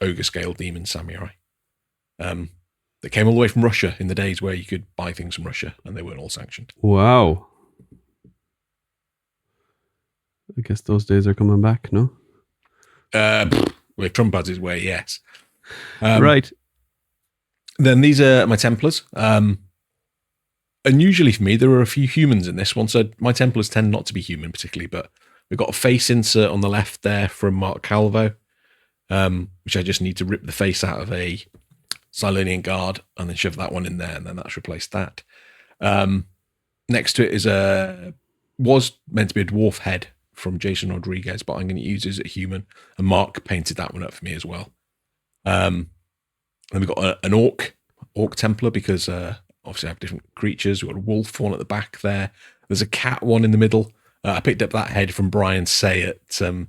ogre scale demon samurai. That came all the way from Russia in the days where you could buy things from Russia and they weren't all sanctioned. Wow. I guess those days are coming back, no? Well, Trump has his way, yes. Right. Then these are my Templars. Unusually for me, there are a few humans in this one, so my Templars tend not to be human particularly, but we've got a face insert on the left there from Mark Calvo, which I just need to rip the face out of a Silurian guard and then shove that one in there, and then that's replaced that. Next to it is was meant to be a dwarf head from Jason Rodriguez, but I'm going to use it as a human, and Mark painted that one up for me as well. Then we've got an orc Templar, because obviously I have different creatures. We've got a wolf one at the back there. There's a cat one in the middle. I picked up that head from Brian Say at, I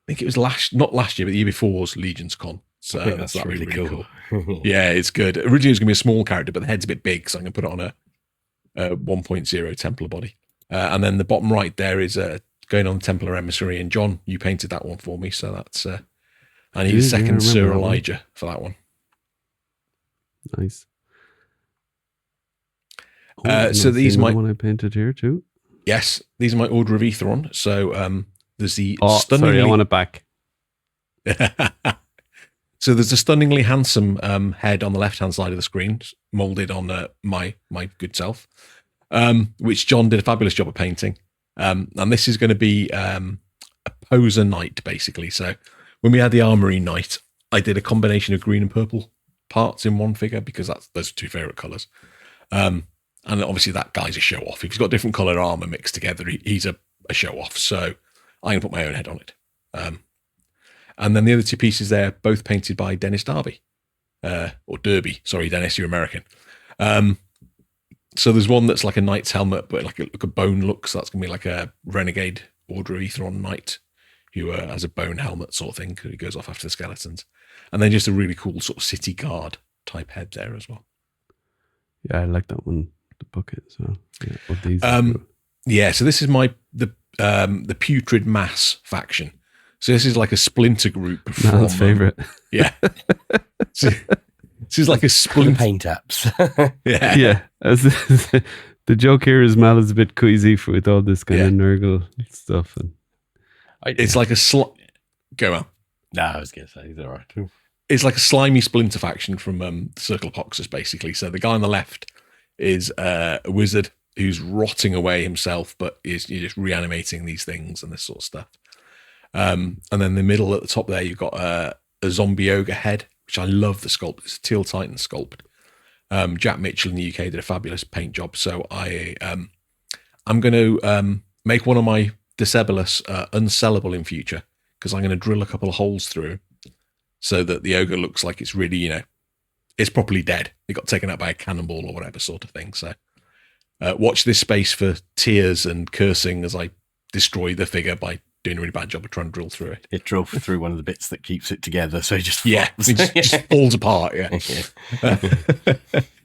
think it was not last year, but the year before's Legions Con. So that's really cool. Yeah, it's good. Originally it was going to be a small character, but the head's a bit big, so I'm going to put it on a 1.0 Templar body. And then the bottom right there is going on Templar Emissary, and John, you painted that one for me, so that's I need a second Sir Elijah for that one. Nice. So these might one I painted here too. Yes, these are my Order of Aetheron. So there's the Sorry, I want it back. So there's a stunningly handsome head on the left-hand side of the screen, molded on my good self, which John did a fabulous job of painting. And this is going to be a poser knight, basically. So when we had the armory knight, I did a combination of green and purple parts in one figure, because those are two favorite colors. And obviously that guy's a show-off. If he's got different colored armor mixed together, he's a show-off. So I'm going to put my own head on it. And then the other two pieces there, both painted by Dennis Darby. Or Derby. Sorry, Dennis, you're American. So there's one that's like a knight's helmet, but like a bone look. So that's going to be like a renegade Order of Aetheron knight who has a bone helmet sort of thing, because he goes off after the skeletons. And then just a really cool sort of city guard type head there as well. Yeah, I like that one, the bucket. So yeah, of these. Yeah, so this is the Putrid Mass faction. So this is like a splinter group from Mal's favorite. Yeah. So this is like a splinter paint apps. Yeah. Yeah. The joke here is Mal is a bit queasy with all this kind of Nurgle stuff, and it's like a go on. No, I was going to say he's all right. It's like a slimy splinter faction from Circle of Hoxus, basically. So the guy on the left is a wizard who's rotting away himself, but you're just reanimating these things and this sort of stuff. And then the middle at the top there, you've got a zombie ogre head, which I love the sculpt. It's a Teal Titan sculpt. Jack Mitchell in the UK did a fabulous paint job. So I'm going to make one of my Disabilis unsellable in future, because I'm going to drill a couple of holes through so that the ogre looks like it's really, it's properly dead. It got taken out by a cannonball or whatever sort of thing. So watch this space for tears and cursing as I destroy the figure by doing a really bad job of trying to drill through it. It drove through one of the bits that keeps it together, so it just it just falls apart. Yeah.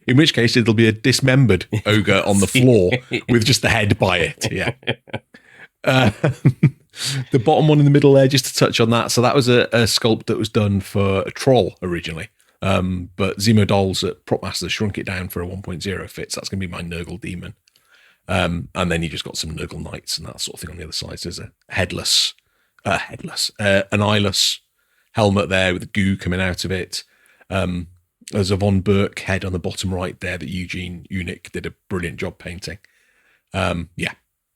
In which case, it'll be a dismembered ogre on the floor with just the head by it. Yeah. The bottom one in the middle there, just to touch on that. So that was a sculpt that was done for a troll originally, but Zemo Dolls at Prop Masters shrunk it down for a 1.0 fit. So that's going to be my Nurgle demon. And then you just got some Nurgle knights and that sort of thing on the other side. So there's a an eyeless helmet there with the goo coming out of it. There's a Von Burke head on the bottom right there that Eugene Unick did a brilliant job painting. Yeah.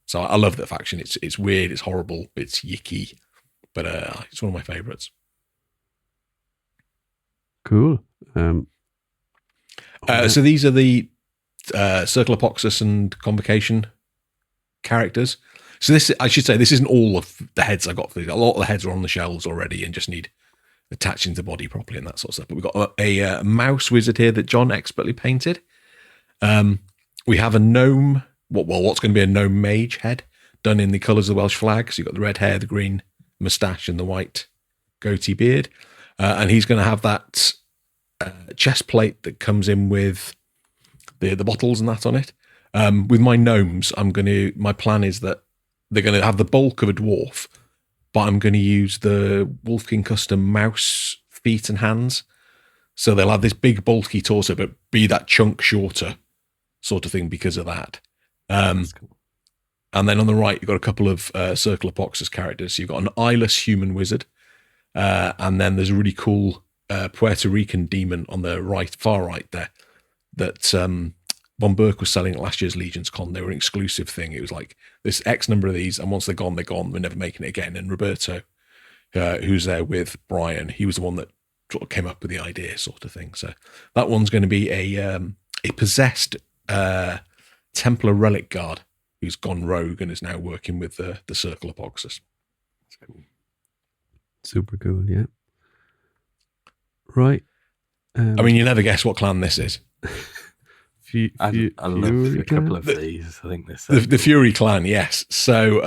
So I love that faction. It's weird, it's horrible, it's yicky, but it's one of my favourites. Cool. So these are the Circle of Hoxus and Convocation characters. So this, I should say, this isn't all of the heads I got for these. A lot of the heads are on the shelves already and just need attaching to the body properly and that sort of stuff. But we've got a mouse wizard here that John expertly painted. We have a gnome what's going to be a gnome mage head done in the colours of the Welsh flag. So you've got the red hair, the green moustache, and the white goatee beard. And he's going to have that chest plate that comes in with the bottles and that on it. With my gnomes, my plan is that they're going to have the bulk of a dwarf, but I'm going to use the Wolf King custom mouse feet and hands. So they'll have this big bulky torso, but be that chunk shorter sort of thing because of that. That's cool. And then on the right, you've got a couple of Circle of Poxus characters. So you've got an eyeless human wizard. And then there's a really cool Puerto Rican demon on the far right there that Von Burke was selling at last year's Legions Con. They were an exclusive thing. It was like this X number of these, and once they're gone, they're gone. We're never making it again. And Roberto, who's there with Brian, he was the one that sort of came up with the idea, sort of thing. So that one's going to be a possessed Templar relic guard who's gone rogue and is now working with the Circle of Poxus. Super cool, yeah. Right. I mean, you never guess what clan this is. I love a couple of these. I think this the Fury clan, yes. So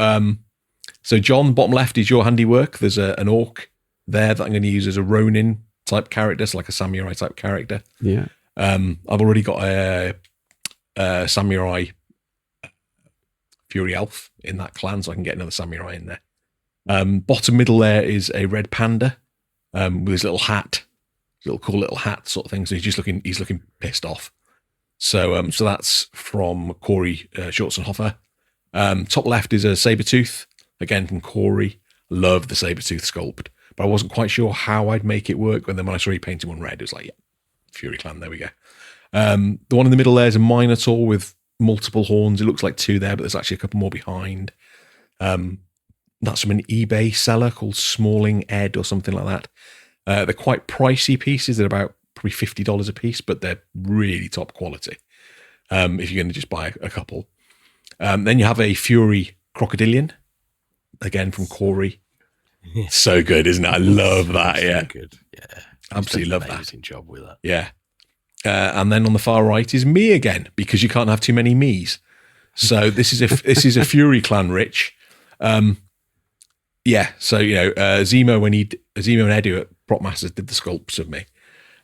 John, bottom left is your handiwork. There's an orc there that I'm going to use as a Ronin type character, so like a samurai type character. Yeah. I've already got a samurai Fury elf in that clan, so I can get another samurai in there. Bottom middle there is a red panda with his little hat, little cool little hat sort of thing. So he's looking pissed off. So that's from Corey Schwarzenhofer. Top left is a Sabertooth, again from Corey. Love the Sabertooth sculpt, but I wasn't quite sure how I'd make it work. And then when I saw he painted one red, it was like, yeah, Fury clan, there we go. The one in the middle there is a Minotaur with multiple horns. It looks like two there, but there's actually a couple more behind. That's from an eBay seller called Smalling Ed or something like that. They're quite pricey pieces. They're about probably $50 a piece, but they're really top quality if you're going to just buy a couple. Then you have a Fury Crocodilian, again from Corey. So good, isn't it? I love that. Yeah, good. Yeah, absolutely love that. Amazing job with that. Yeah. And then on the far right is me again, because you can't have too many me's. So this is a Fury clan Rich. Yeah, so Zemo and Edu at Prop Masters did the sculpts of me,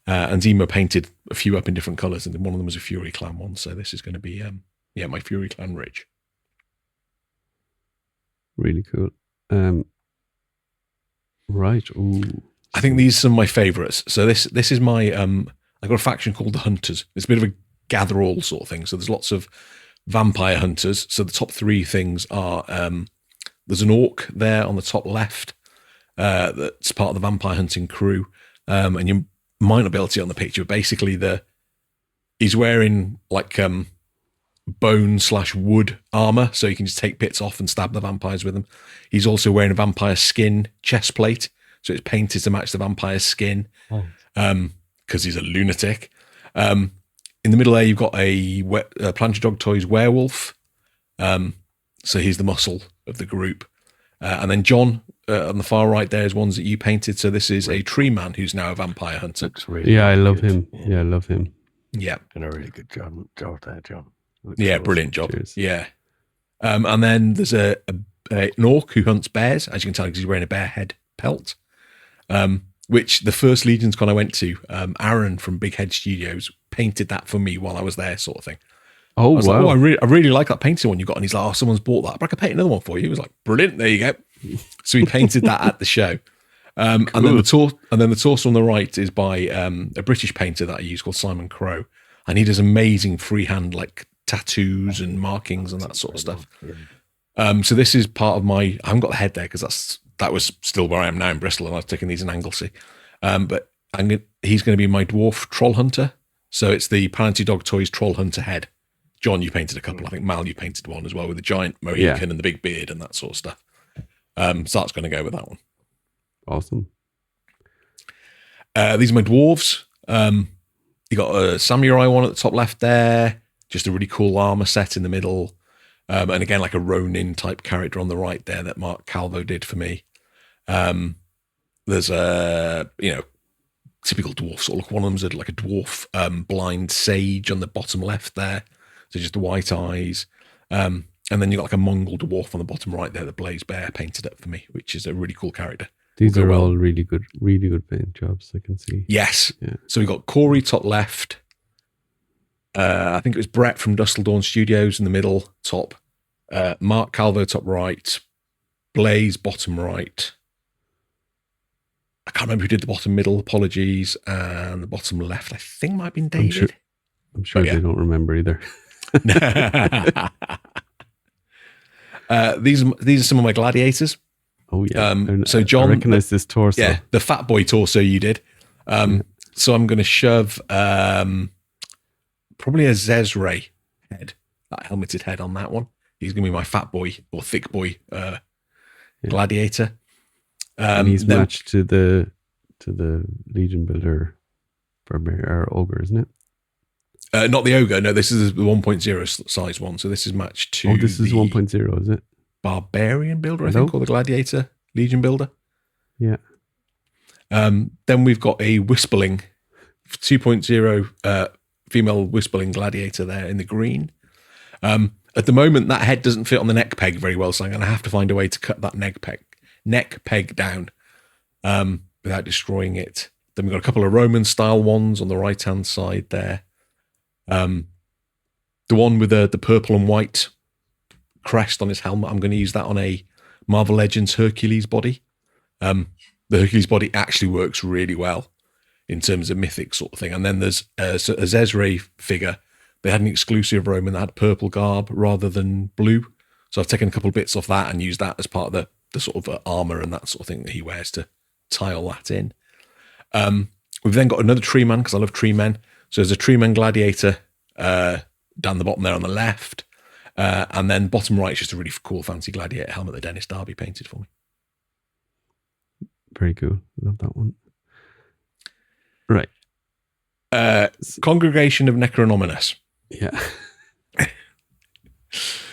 and Zemo painted a few up in different colours, and one of them was a Fury clan one. So this is going to be my Fury clan Rich. Really cool. Right. Ooh. I think these are some of my favourites. So this is my I've got a faction called the Hunters. It's a bit of a gather all sort of thing. So there's lots of vampire hunters. So the top three things are there's an orc there on the top left that's part of the vampire hunting crew. And you might not be able to see it on the picture. Basically, he's wearing like bone/wood armor, so you can just take bits off and stab the vampires with them. He's also wearing a vampire skin chest plate, so it's painted to match the vampire skin because he's a lunatic. In the middle there, you've got a Plancher Dog Toys werewolf. So he's the muscle of the group. And then John, on the far right there is ones that you painted. So this is a tree man who's now a vampire hunter. Really I love him. Yeah, I love him. Yeah. Done a really good job there, John. Yeah, brilliant job. Cheers. Yeah. And then there's an orc who hunts bears, as you can tell, because he's wearing a bear head pelt. Which the first Legions Con I went to, Aaron from Big Head Studios painted that for me while I was there, sort of thing. Oh, wow. Like, I really like that painting one you got. And he's like, oh, someone's bought that, but I can paint another one for you. He was like, brilliant. There you go. So he painted that at the show. Cool. And then the torso on the right is by a British painter that I use called Simon Crowe. And he does amazing freehand like tattoos and markings and that sort of stuff. Yeah. So this is part of I haven't got the head there because that was still where I am now in Bristol, and I was taking these in Anglesey. But he's going to be my dwarf troll hunter. So it's the Planety Dog Toys troll hunter head. John, you painted a couple. I think Mal, you painted one as well with the giant Mohican and the big beard and that sort of stuff. So that's going to go with that one. Awesome. These are my dwarves. You got a samurai one at the top left there. Just a really cool armor set in the middle. And again, like a Ronin type character on the right there that Mark Calvo did for me. There's a, typical dwarf sort of look. One of them's like a dwarf blind sage on the bottom left there. So just the white eyes. And then you got like a Mongol dwarf on the bottom right there, the Blaze Bear painted up for me, which is a really cool character. These are all really good paint jobs, I can see. Yes. Yeah. So we got Corey top left. I think it was Brett from Dustledawn Studios in the middle top. Mark Calvo top right. Blaze bottom right. I can't remember who did the bottom middle. Apologies. And the bottom left, I think might have been David. I'm sure they don't remember either. These are some of my gladiators. Oh yeah. So John, I recognize this torso. Yeah, the fat boy torso you did. So I'm going to shove probably a Zezre head, that helmeted head on that one. He's going to be my fat boy or thick boy gladiator. And he's matched to the Legion Builder Barbarian or Ogre, isn't it? Not the Ogre. No, this is the 1.0 size one. So this is matched to. Oh, this is 1.0, is it? Barbarian Builder, I think, or the Gladiator Legion Builder. Yeah. Then we've got a Wisperling 2.0 female Wisperling Gladiator there in the green. At the moment, that head doesn't fit on the neck peg very well, so I'm going to have to find a way to cut that neck peg down without destroying it. Then we've got a couple of Roman style ones on the right hand side there. The one with the purple and white crest on his helmet, I'm going to use that on a Marvel Legends Hercules body. The Hercules body actually works really well in terms of mythic sort of thing. And then there's a Zezre figure. They had an exclusive Roman that had purple garb rather than blue. So I've taken a couple of bits off that and used that as part of the sort of armor and that sort of thing that he wears to tie all that in. We've then got another tree man, because I love tree men. So there's a tree man gladiator down the bottom there on the left. And then bottom right is just a really cool fancy gladiator helmet that Dennis Darby painted for me. Very cool. Love that one. Right. Congregation of Necronominus. Yeah.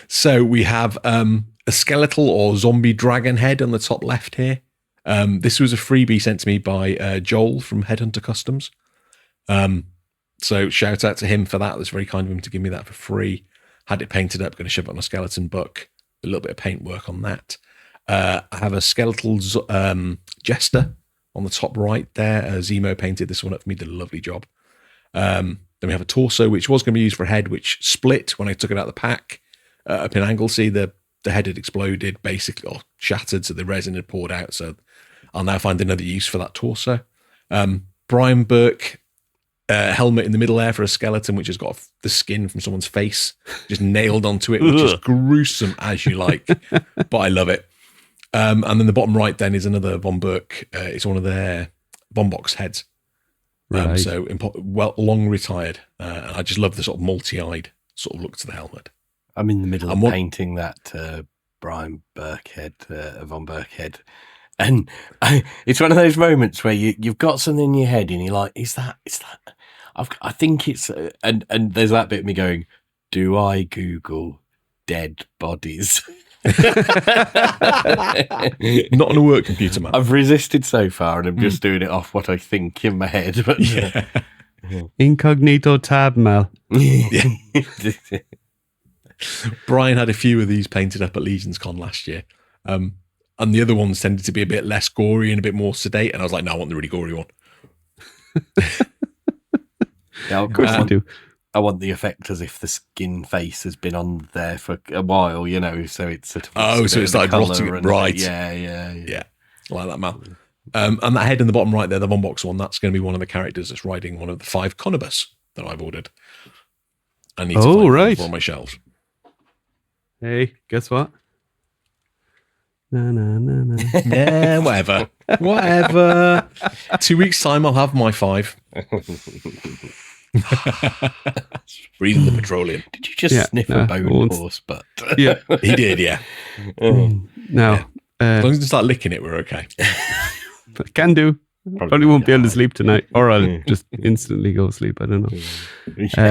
So we have a skeletal or zombie dragon head on the top left here. This was a freebie sent to me by Joel from Headhunter Customs. So shout out to him for that. That's very kind of him to give me that for free. Had it painted up, going to shove it on a skeleton book. A little bit of paint work on that. I have a skeletal jester on the top right there. Zemo painted this one up for me, did a lovely job. Then we have a torso, which was going to be used for a head, which split when I took it out of the pack. Up in Anglesey, the head had exploded, basically, or shattered, so the resin had poured out. So I'll now find another use for that torso. Brian Burke helmet in the middle there for a skeleton, which has got the skin from someone's face just nailed onto it, which is gruesome as you like, but I love it. And then the bottom right then is another Von Burke. It's one of their Von Box heads. Right. So long retired. And I just love the sort of multi-eyed sort of look to the helmet. I'm in the middle of painting that Brian Burke head, Von Burke head. And it's one of those moments where you've got something in your head and you're like, is that? I think it's, and there's that bit of me going, do I Google dead bodies? Not on a work computer, man. I've resisted so far and I'm just doing it off what I think in my head. But yeah. Incognito tab, Mel. Yeah. Brian had a few of these painted up at Legions Con last year. And the other ones tended to be a bit less gory and a bit more sedate. And I was like, no, I want the really gory one. Yeah, of course you do. I want the effect as if the skin face has been on there for a while, you know, so it's sort of... Oh, so it's like rotting, right. Yeah. I like that, man. And that head in the bottom right there, the Von Box one, that's going to be one of the characters that's riding one of the 5 Conibus that I've ordered. I need to find them on my shelves. Hey, guess what? No. Yeah, whatever. 2 weeks' time, I'll have my 5. Breathing the petroleum. Did you just sniff a bone horse butt? Yeah, he did. Yeah. Now, as long as you start licking it, we're okay. Can do. Probably won't be able to sleep tonight, or I'll just instantly go sleep. I don't know.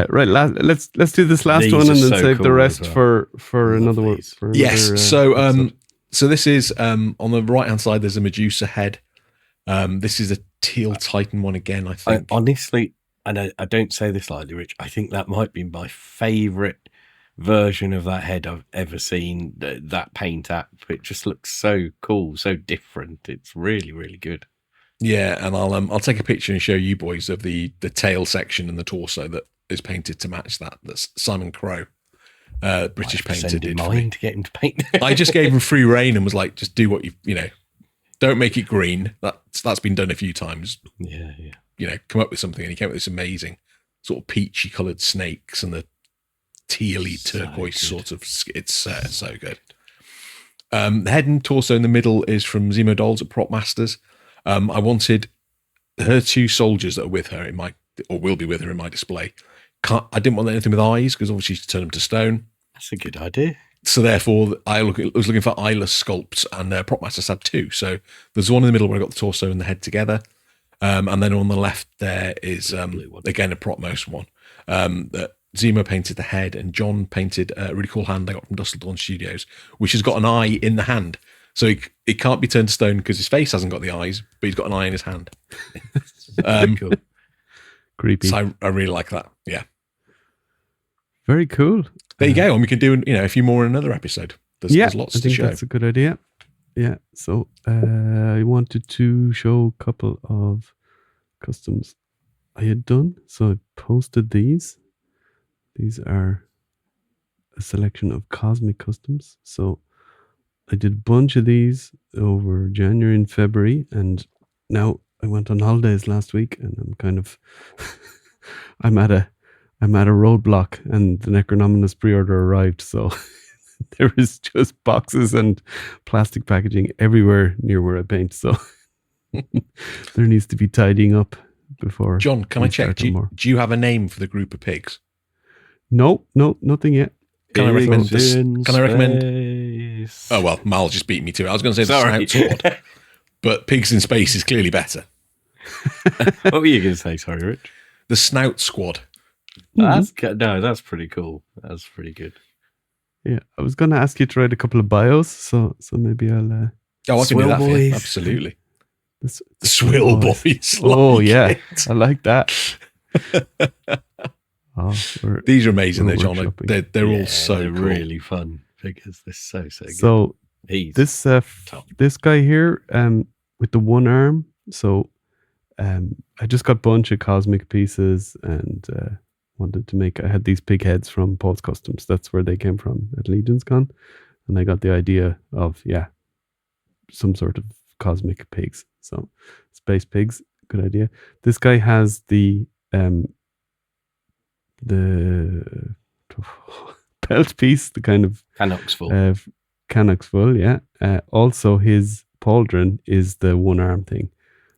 Right, let's do this last one and then save the rest for another one. Yes. So this is on the right hand side. There's a Medusa head. This is a teal Titan one again. I think. Honestly, and I don't say this lightly, Rich. I think that might be my favourite version of that head I've ever seen. That paint app, it just looks so cool, so different. It's really, really good. Yeah, and I'll take a picture and show you boys of the tail section and the torso that is painted to match that. That's Simon Crowe, British painter, did for me. To get him to paint. I just gave him free reign and was like, just do what you know. Don't make it green. That's been done a few times. Yeah. You know, come up with something, and he came up with this amazing sort of peachy coloured snakes and the tealy turquoise sort of. It's so good. The head and torso in the middle is from Zemo Dolls at Prop Masters. I wanted her 2 soldiers that are with her will be with her in my display. I didn't want anything with eyes because obviously she turned them to stone. That's a good idea. So therefore, I was looking for eyeless sculpts, and Prop Masters had 2. So there's one in the middle where I got the torso and the head together, and then on the left there is again a Prop Most one. That Zemo painted the head, and John painted a really cool hand I got from Dusseldorn Studios, which has got an eye in the hand. So it can't be turned to stone because his face hasn't got the eyes, but he's got an eye in his hand. Cool. Creepy. So I really like that. Yeah. Very cool. There you go. And we can do a few more in another episode. There's lots to show. That's a good idea. Yeah. So I wanted to show a couple of customs I had done. So I posted these. These are a selection of Cosmic customs. So I did a bunch of these over January and February, and now I went on holidays last week, and I'm kind of I'm at a roadblock, and the Necronominus pre-order arrived, so there is just boxes and plastic packaging everywhere near where I paint, so there needs to be tidying up before. John, can I check? Do you have a name for the group of pigs? No, nothing yet. Can I recommend this? Can I recommend? Oh well, Mal just beat me to it. I was going to say the Snout Squad, but Pigs in Space is clearly better. What were you going to say? Sorry, Rich. The Snout Squad. That's pretty cool. That's pretty good. Yeah, I was going to ask you to write a couple of bios, so maybe I'll. I can do that for you. Absolutely. The Swill Boys. Yeah, I like that. These are amazing, though, John. They're all they're cool. Really fun figures. They're so good. So this guy here, with the one arm. So, I just got a bunch of Cosmic pieces and wanted to make. I had these pig heads from Paul's Customs. That's where they came from at Legions Con, and I got the idea of some sort of Cosmic pigs. So, space pigs, good idea. This guy has the belt piece, the kind of Canucks full, yeah. Also, his pauldron is the one arm thing,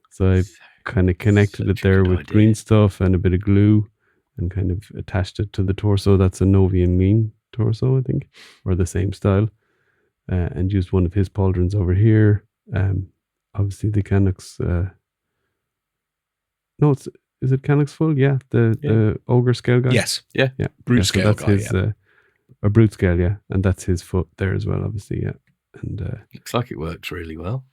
so I kind of connected it there with green stuff and a bit of glue, and kind of attached it to the torso. That's a Novian lean torso, I think, or the same style, and used one of his pauldrons over here. Obviously, the Canucks. Is it Canucks full? Yeah, the ogre scale guy. Yes, yeah. Brute scale that's guy. His, a brute scale, yeah, and that's his foot there as well, obviously, yeah. And looks like it works really well.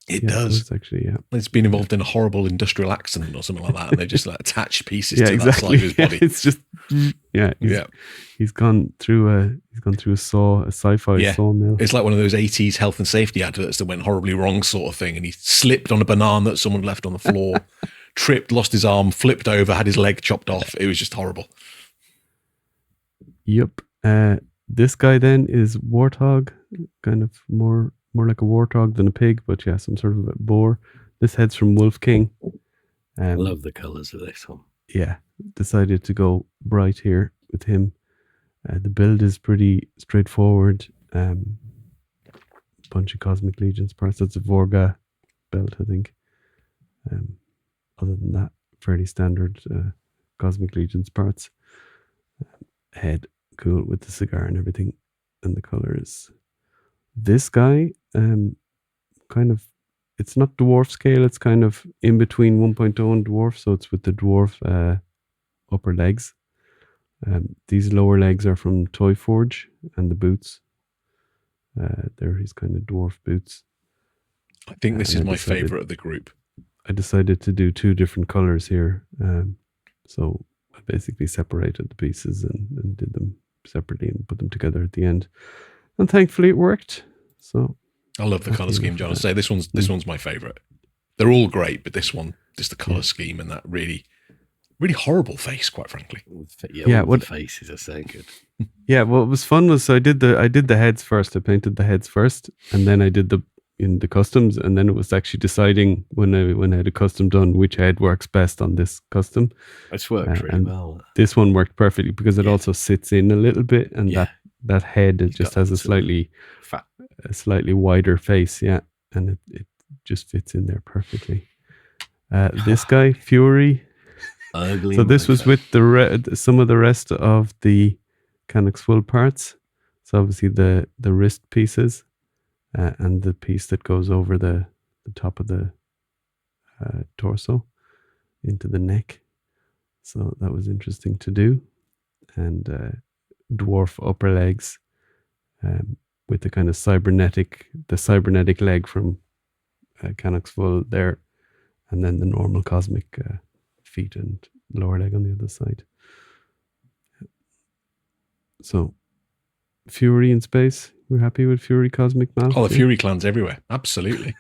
It does. It's actually, yeah. It's been involved in a horrible industrial accident or something like that, and they just attach pieces to exactly. that side of his body. It's just He's gone through a sci-fi sawmill. It's like one of those 80s health and safety adverts that went horribly wrong, sort of thing. And he slipped on a banana that someone left on the floor, tripped, lost his arm, flipped over, had his leg chopped off. It was just horrible. Yep. This guy then is warthog, kind of more like a warthog than a pig, but yeah, some sort of a boar. This head's from Wolf King. I love the colours of this one. Yeah, decided to go bright here with him. The build is pretty straightforward. Bunch of Cosmic Legions parts. That's a Vorga belt, I think. Other than that, fairly standard Cosmic Legions parts. Head, cool with the cigar and everything. And the colors. This guy, kind of, it's not dwarf scale, it's kind of in between 1.0 and dwarf, so it's with the dwarf upper legs. These lower legs are from Toy Forge, and the boots. There he's kind of dwarf boots. I think this is my favourite of the group. I decided to do two different colours here. So I basically separated the pieces and did them separately and put them together at the end. And thankfully it worked. So I love the color scheme, John. I'll say this one's my favorite. They're all great, but this one, just the color scheme and that really, really horrible face, quite frankly. The faces are so good. Yeah, what was fun was I did the heads first. I painted the heads first, and then I did the customs, and then it was actually deciding when I had a custom done which head works best on this custom. It's worked really well. This one worked perfectly because it also sits in a little bit, and that head just has a slightly wider face, and it just fits in there perfectly. This guy, Fury. Ugly. So this was with some of the rest of the Canuck's full parts. So obviously the wrist pieces and the piece that goes over the top of the torso into the neck. So that was interesting to do. And dwarf upper legs with the kind of cybernetic leg from Canuck's full there, and then the normal cosmic feet and lower leg on the other side. So, Fury in space. We're happy with Fury Cosmic Mouth. Oh, the Fury clan's everywhere. Absolutely.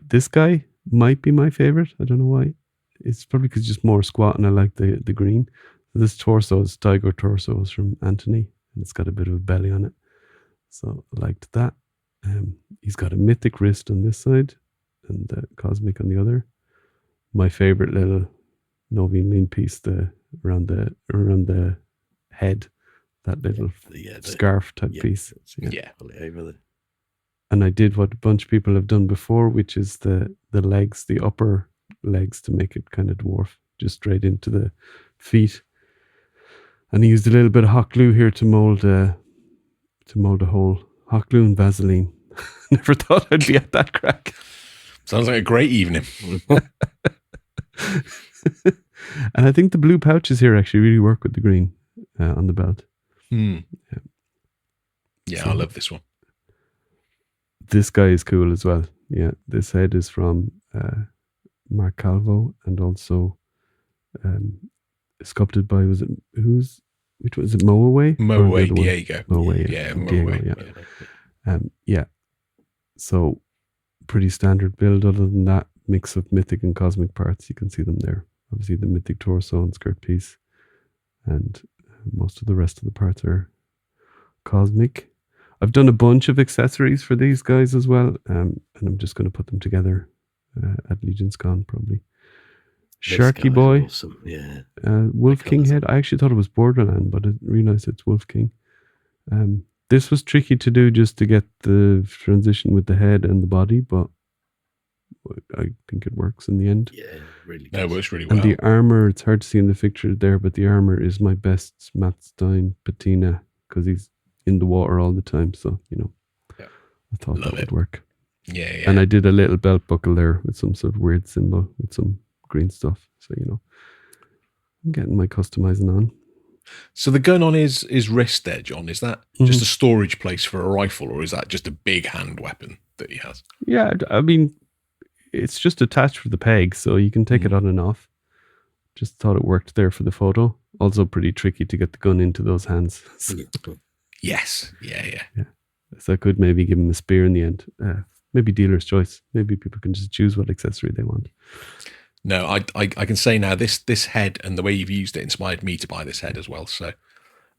This guy might be my favorite. I don't know why. It's probably because he's just more squat and I like the green. This torso is Tiger Torso is from Anthony, and it's got a bit of a belly on it. So I liked that. He's got a mythic wrist on this side and the cosmic on the other. My favorite little Novian lean piece, around the head, that little scarf type piece. And I did what a bunch of people have done before, which is the legs, the upper legs, to make it kind of dwarf, just straight into the feet. And I used a little bit of hot glue here to mold a hole. Hot glue and Vaseline. Never thought I'd be at that crack. Sounds like a great evening. And I think the blue pouches here actually really work with the green on the belt. Yeah, So I love this one. this guy is cool as well. Yeah, this head is from Mark Calvo, and also sculpted by, which was it, Moaway? Moaway Diego. Moaway, Moaway. Yeah. So pretty standard build. Other than that, mix of mythic and cosmic parts. You can see them there. Obviously the mythic torso and skirt piece, and most of the rest of the parts are cosmic. I've done a bunch of accessories for these guys as well, and I'm just going to put them together at Legion's Con probably. Sharky Boy, awesome. Yeah. Wolf King head. I actually thought it was Borderland, but I realized it's Wolf King. This was tricky to do just to get the transition with the head and the body, but I think it works in the end. Yeah, really No, it works really well. And the armor, it's hard to see in the picture there, but the armor is my best Matt Stein patina because he's in the water all the time. So, I thought that would work. Yeah. And I did a little belt buckle there with some sort of weird symbol with some green stuff. So, I'm getting my customizing on. So the gun on his wrist there, John, is that just a storage place for a rifle, or is that just a big hand weapon that he has? Yeah, I mean, it's just attached for the peg, so you can take it on and off. Just thought it worked there for the photo. Also pretty tricky to get the gun into those hands. Yes. Yeah. So I could maybe give him a spear in the end. Maybe dealer's choice. Maybe people can just choose what accessory they want. No, I can say now this head and the way you've used it inspired me to buy this head as well. So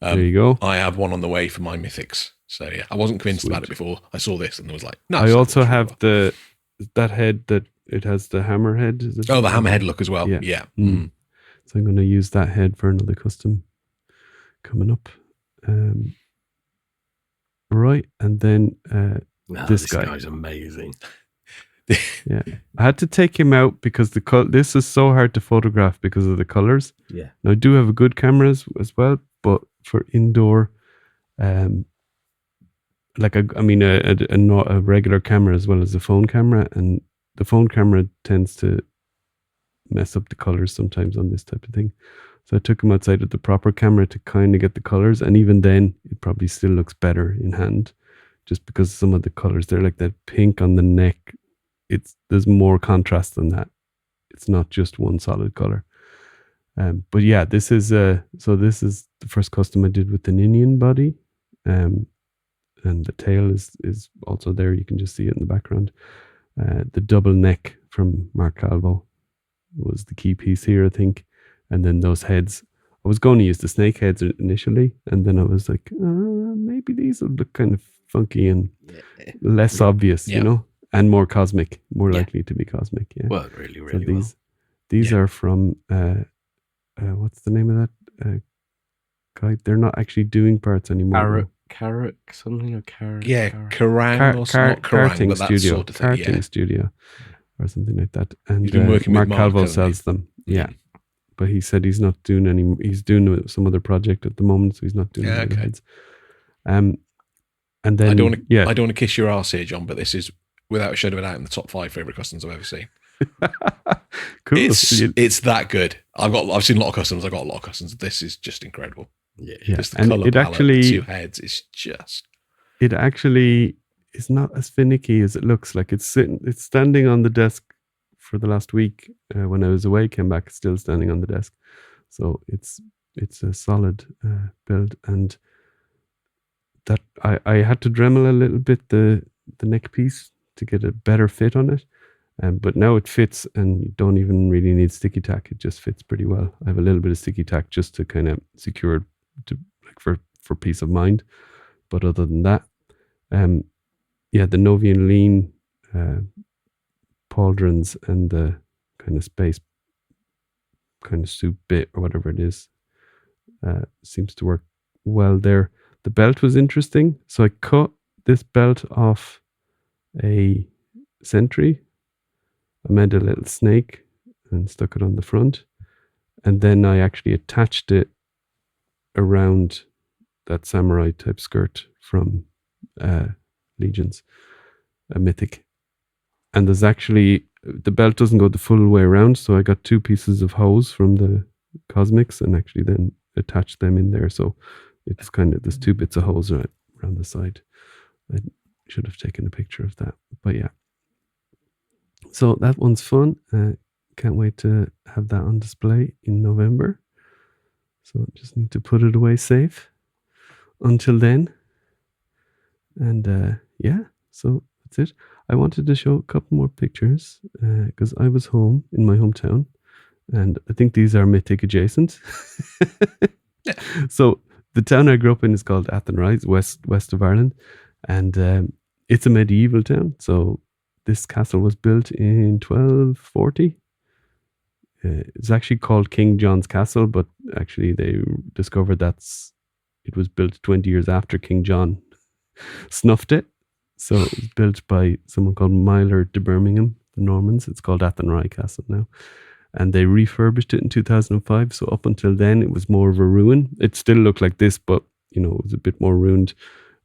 there you go. I have one on the way for my mythics. So yeah, I wasn't convinced about it before. I saw this and I was like, no. I also have that head that it has the hammer head. Is it? Oh, the hammerhead look as well. Yeah. So I'm going to use that head for another custom coming up. Right, and then this guy's amazing. Yeah, I had to take him out because this is so hard to photograph because of the colors. Yeah. Now I do have a good camera as well, but for indoor, a regular camera as well as a phone camera, and the phone camera tends to mess up the colors sometimes on this type of thing. So I took him outside with the proper camera to kind of get the colors, and even then, it probably still looks better in hand, just because some of the colors, they're like that pink on the neck. There's more contrast than that. It's not just one solid color. But yeah, this is the first custom I did with the Ninian body, and the tail is also there. You can just see it in the background. The double neck from Mark Calvo was the key piece here, I think, and then those heads. I was going to use the snake heads initially, and then I was like, maybe these will look kind of funky and less obvious, you know, and more cosmic, more likely to be cosmic. Yeah. Well, really so these are from what's the name of that guy? They're not actually doing parts anymore. Carrot something or carrot? Yeah, Kerrang or not Kerrang, but that studio, sort of thing. Karting studio, or something like that. And He's been working with Mark Calvo hasn't sells them. Yeah. But he said he's not doing any. He's doing some other project at the moment, so he's not doing any heads. And then I don't want to kiss your arse here, John, but this is without a shadow of a doubt in the top 5 favorite customs I've ever seen. Cool. It's that good. I've seen a lot of customs. I've got a lot of customs. This is just incredible. Yeah. Just the color palette, the 2 heads. It's just. It actually is not as finicky as it looks. Like it's standing on the desk for the last week when I was away. Came back, it's still standing on the desk. So it's a solid build, and that I had to Dremel a little bit the neck piece to get a better fit on it. But now it fits, and you don't even really need sticky tack. It just fits pretty well. I have a little bit of sticky tack just to kind of secure it for peace of mind. But other than that, the Novian lean pauldrons and the kind of space kind of soup bit or whatever it is seems to work well there. The belt was interesting. So I cut this belt off a sentry. I made a little snake and stuck it on the front. And then I actually attached it around that samurai type skirt from Legions, a Mythic. And there's actually, the belt doesn't go the full way around. So I got 2 pieces of hose from the Cosmics and actually then attached them in there. So it's kind of, there's 2 bits of hose right around the side. I should have taken a picture of that. But yeah. So that one's fun. Can't wait to have that on display in November. So just need to put it away safe until then. And so that's it. I wanted to show a couple more pictures because I was home in my hometown, and I think these are Mythic adjacent. So the town I grew up in is called Athenry, west of Ireland, and it's a medieval town. So this castle was built in 1240. It's actually called King John's Castle, but actually they discovered it was built 20 years after King John snuffed it. So it was built by someone called Myler de Birmingham, the Normans. It's called Athenry Castle now. And they refurbished it in 2005. So up until then, it was more of a ruin. It still looked like this, but it was a bit more ruined.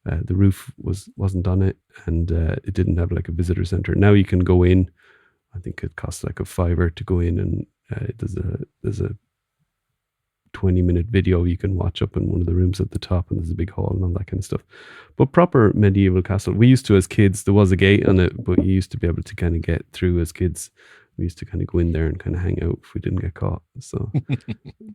The roof wasn't on it, and it didn't have like a visitor center. Now you can go in. I think it costs like a $5 to go in, and there's a 20-minute video you can watch up in one of the rooms at the top, and there's a big hall and all that kind of stuff. But proper medieval castle. We used to, as kids, there was a gate on it, but you used to be able to kind of get through as kids. We used to kind of go in there and kind of hang out if we didn't get caught. So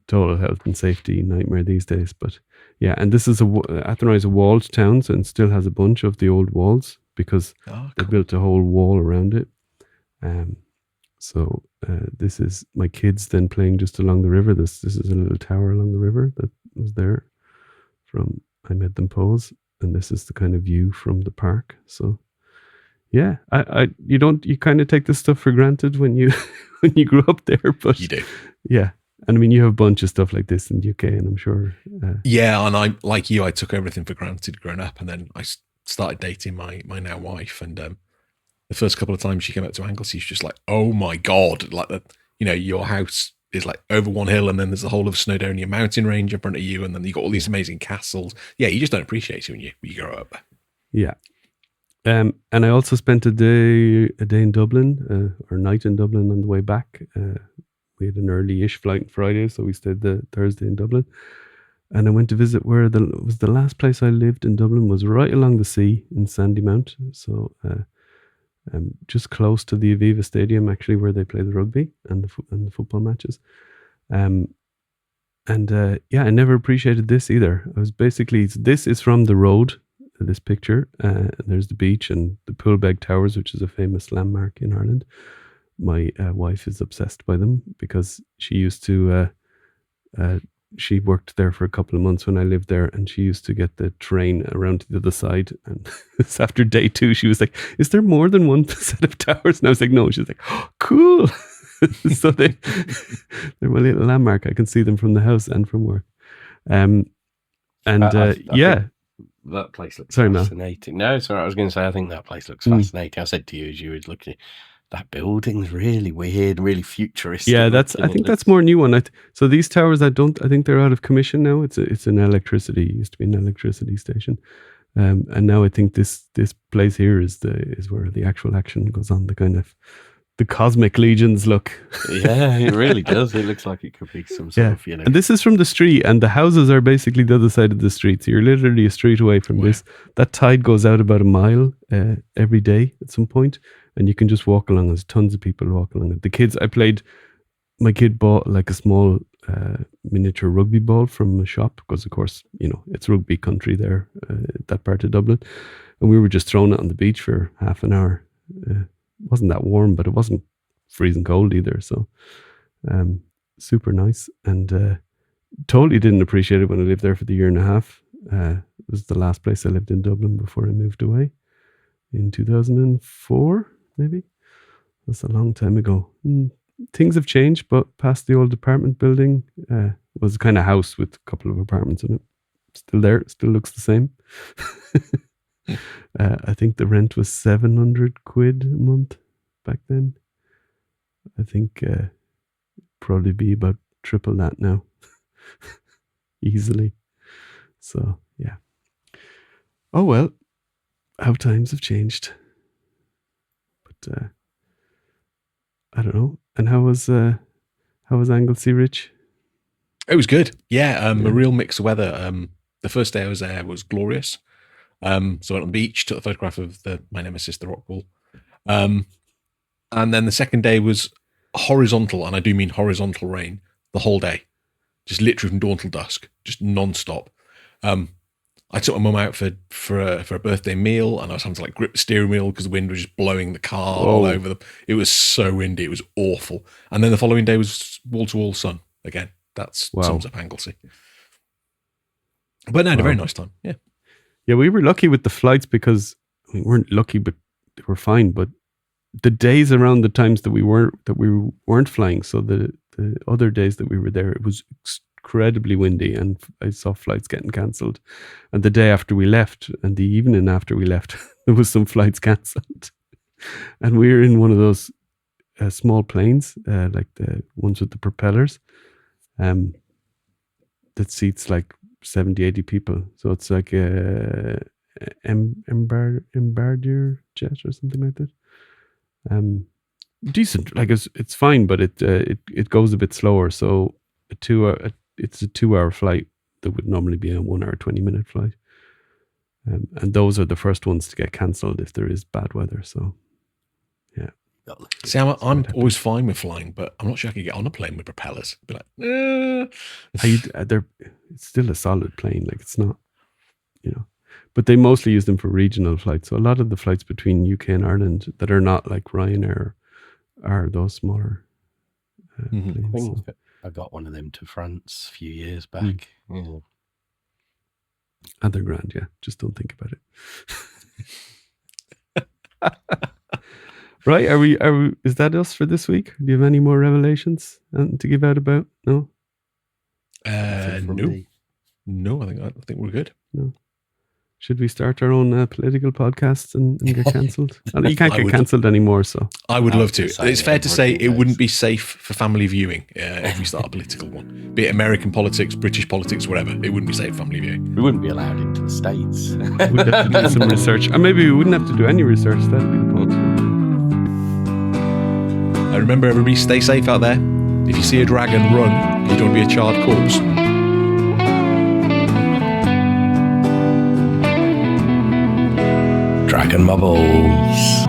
total health and safety nightmare these days. But yeah, and this is Athenry is a walled town, so it still has a bunch of the old walls because they built a whole wall around it. So this is my kids then playing just along the river. This is a little tower along the river that was there from I made them pose, and this is the kind of view from the park. So yeah, you kind of take this stuff for granted when you when you grew up there, but you do. Yeah, and I mean you have a bunch of stuff like this in the UK, and I'm sure. Yeah, and I like you, I took everything for granted growing up, and then I started dating my now wife, and the first couple of times she came out to Anglesey, she's just like, "Oh my god!" Like your house is like over one hill, and then there's the whole of Snowdonia mountain range in front of you, and then you got all these amazing castles. Yeah, you just don't appreciate it when you grow up. Yeah. And I also spent a day in Dublin, or night in Dublin on the way back. We had an early-ish flight on Friday, so we stayed the Thursday in Dublin. And I went to visit where the last place I lived in Dublin was right along the sea in Sandymount. So just close to the Aviva Stadium, actually, where they play the rugby and the football matches. I never appreciated this either. I was basically, this is from the road, this picture. There's the beach and the Poolbeg Towers, which is a famous landmark in Ireland. My wife is obsessed by them because she used to, she worked there for a couple of months when I lived there, and she used to get the train around to the other side. And after day 2, she was like, is there more than one set of towers? And I was like, no. She's like, oh, cool. So they're my little landmark. I can see them from the house and from work. I that place looks sorry, fascinating. Mel. No, sorry, I was going to say I think that place looks fascinating. I said to you as you were looking, that building's really weird, really futuristic. Yeah, I think that's more new one. So these towers, I think they're out of commission now. It's an electricity. It used to be an electricity station, and now I think this place here is where the actual action goes on. The kind of the Cosmic Legions look. Yeah, it really does. It looks like it could be some sort of, And this is from the street, and the houses are basically the other side of the street. So you're literally a street away from this. That tide goes out about a mile every day at some point, and you can just walk along. There's tons of people walking along. The kids, my kid bought like a small miniature rugby ball from a shop because, of course, it's rugby country there, that part of Dublin. And we were just throwing it on the beach for half an hour. It wasn't that warm, but it wasn't freezing cold either. So super nice. And totally didn't appreciate it when I lived there for the year and a half. It was the last place I lived in Dublin before I moved away in 2004, maybe. That's a long time ago. Things have changed, but past the old apartment building was a kind of house with a couple of apartments in it. Still there, still looks the same. I think the rent was 700 quid a month back then. I think probably be about triple that now. Easily. So, yeah. Oh, well. How times have changed. But I don't know. And how was Anglesey, Rich? It was good. Yeah, a real mix of weather. The first day I was there was glorious. So I went on the beach, took a photograph of my nemesis, the rock wall. And then the second day was horizontal, and I do mean horizontal rain, the whole day. Just literally from dawn till dusk, just non-stop. I took my mum out for a birthday meal, and I was having to grip the steering wheel because the wind was just blowing the car all over them. It was so windy, it was awful. And then the following day was wall-to-wall sun again. That sums up Anglesey. But no, I had a very nice time, yeah. Yeah, we were lucky with the flights because we weren't lucky, but they were fine. But the days around the times that we weren't flying, so the other days that we were there, it was incredibly windy, and I saw flights getting cancelled. And the day after we left, and the evening after we left, there was some flights cancelled. And we were in one of those small planes, like the ones with the propellers, that seats 70, 80 people. So it's like a Embardier jet or something like that. Decent. It's fine, but it goes a bit slower. So it's a 2-hour flight that would normally be a 1 hour, 20-minute flight. And those are the first ones to get cancelled if there is bad weather. So, yeah. See, I'm always fine with flying, but I'm not sure I can get on a plane with propellers. Be like, it's still a solid plane. It's not, but they mostly use them for regional flights. So a lot of the flights between UK and Ireland that are not like Ryanair are those smaller planes. I got one of them to France a few years back. Yeah. And they're grand, yeah. Just don't think about it. Right, are we? Is that us for this week? Do you have any more revelations to give out about? No. No. I think we're good. No. Should we start our own political podcasts and get cancelled? You can't get cancelled anymore, so I would love to. It's fair to say it wouldn't be safe for family viewing if we start a political one. Be it American politics, British politics, whatever. It wouldn't be safe for family viewing. We wouldn't be allowed into the States. We'd have to do some research. Or maybe we wouldn't have to do any research. That'd be the point. I remember, everybody, stay safe out there. If you see a dragon, run. You don't want to be a charred corpse. Dragon bubbles.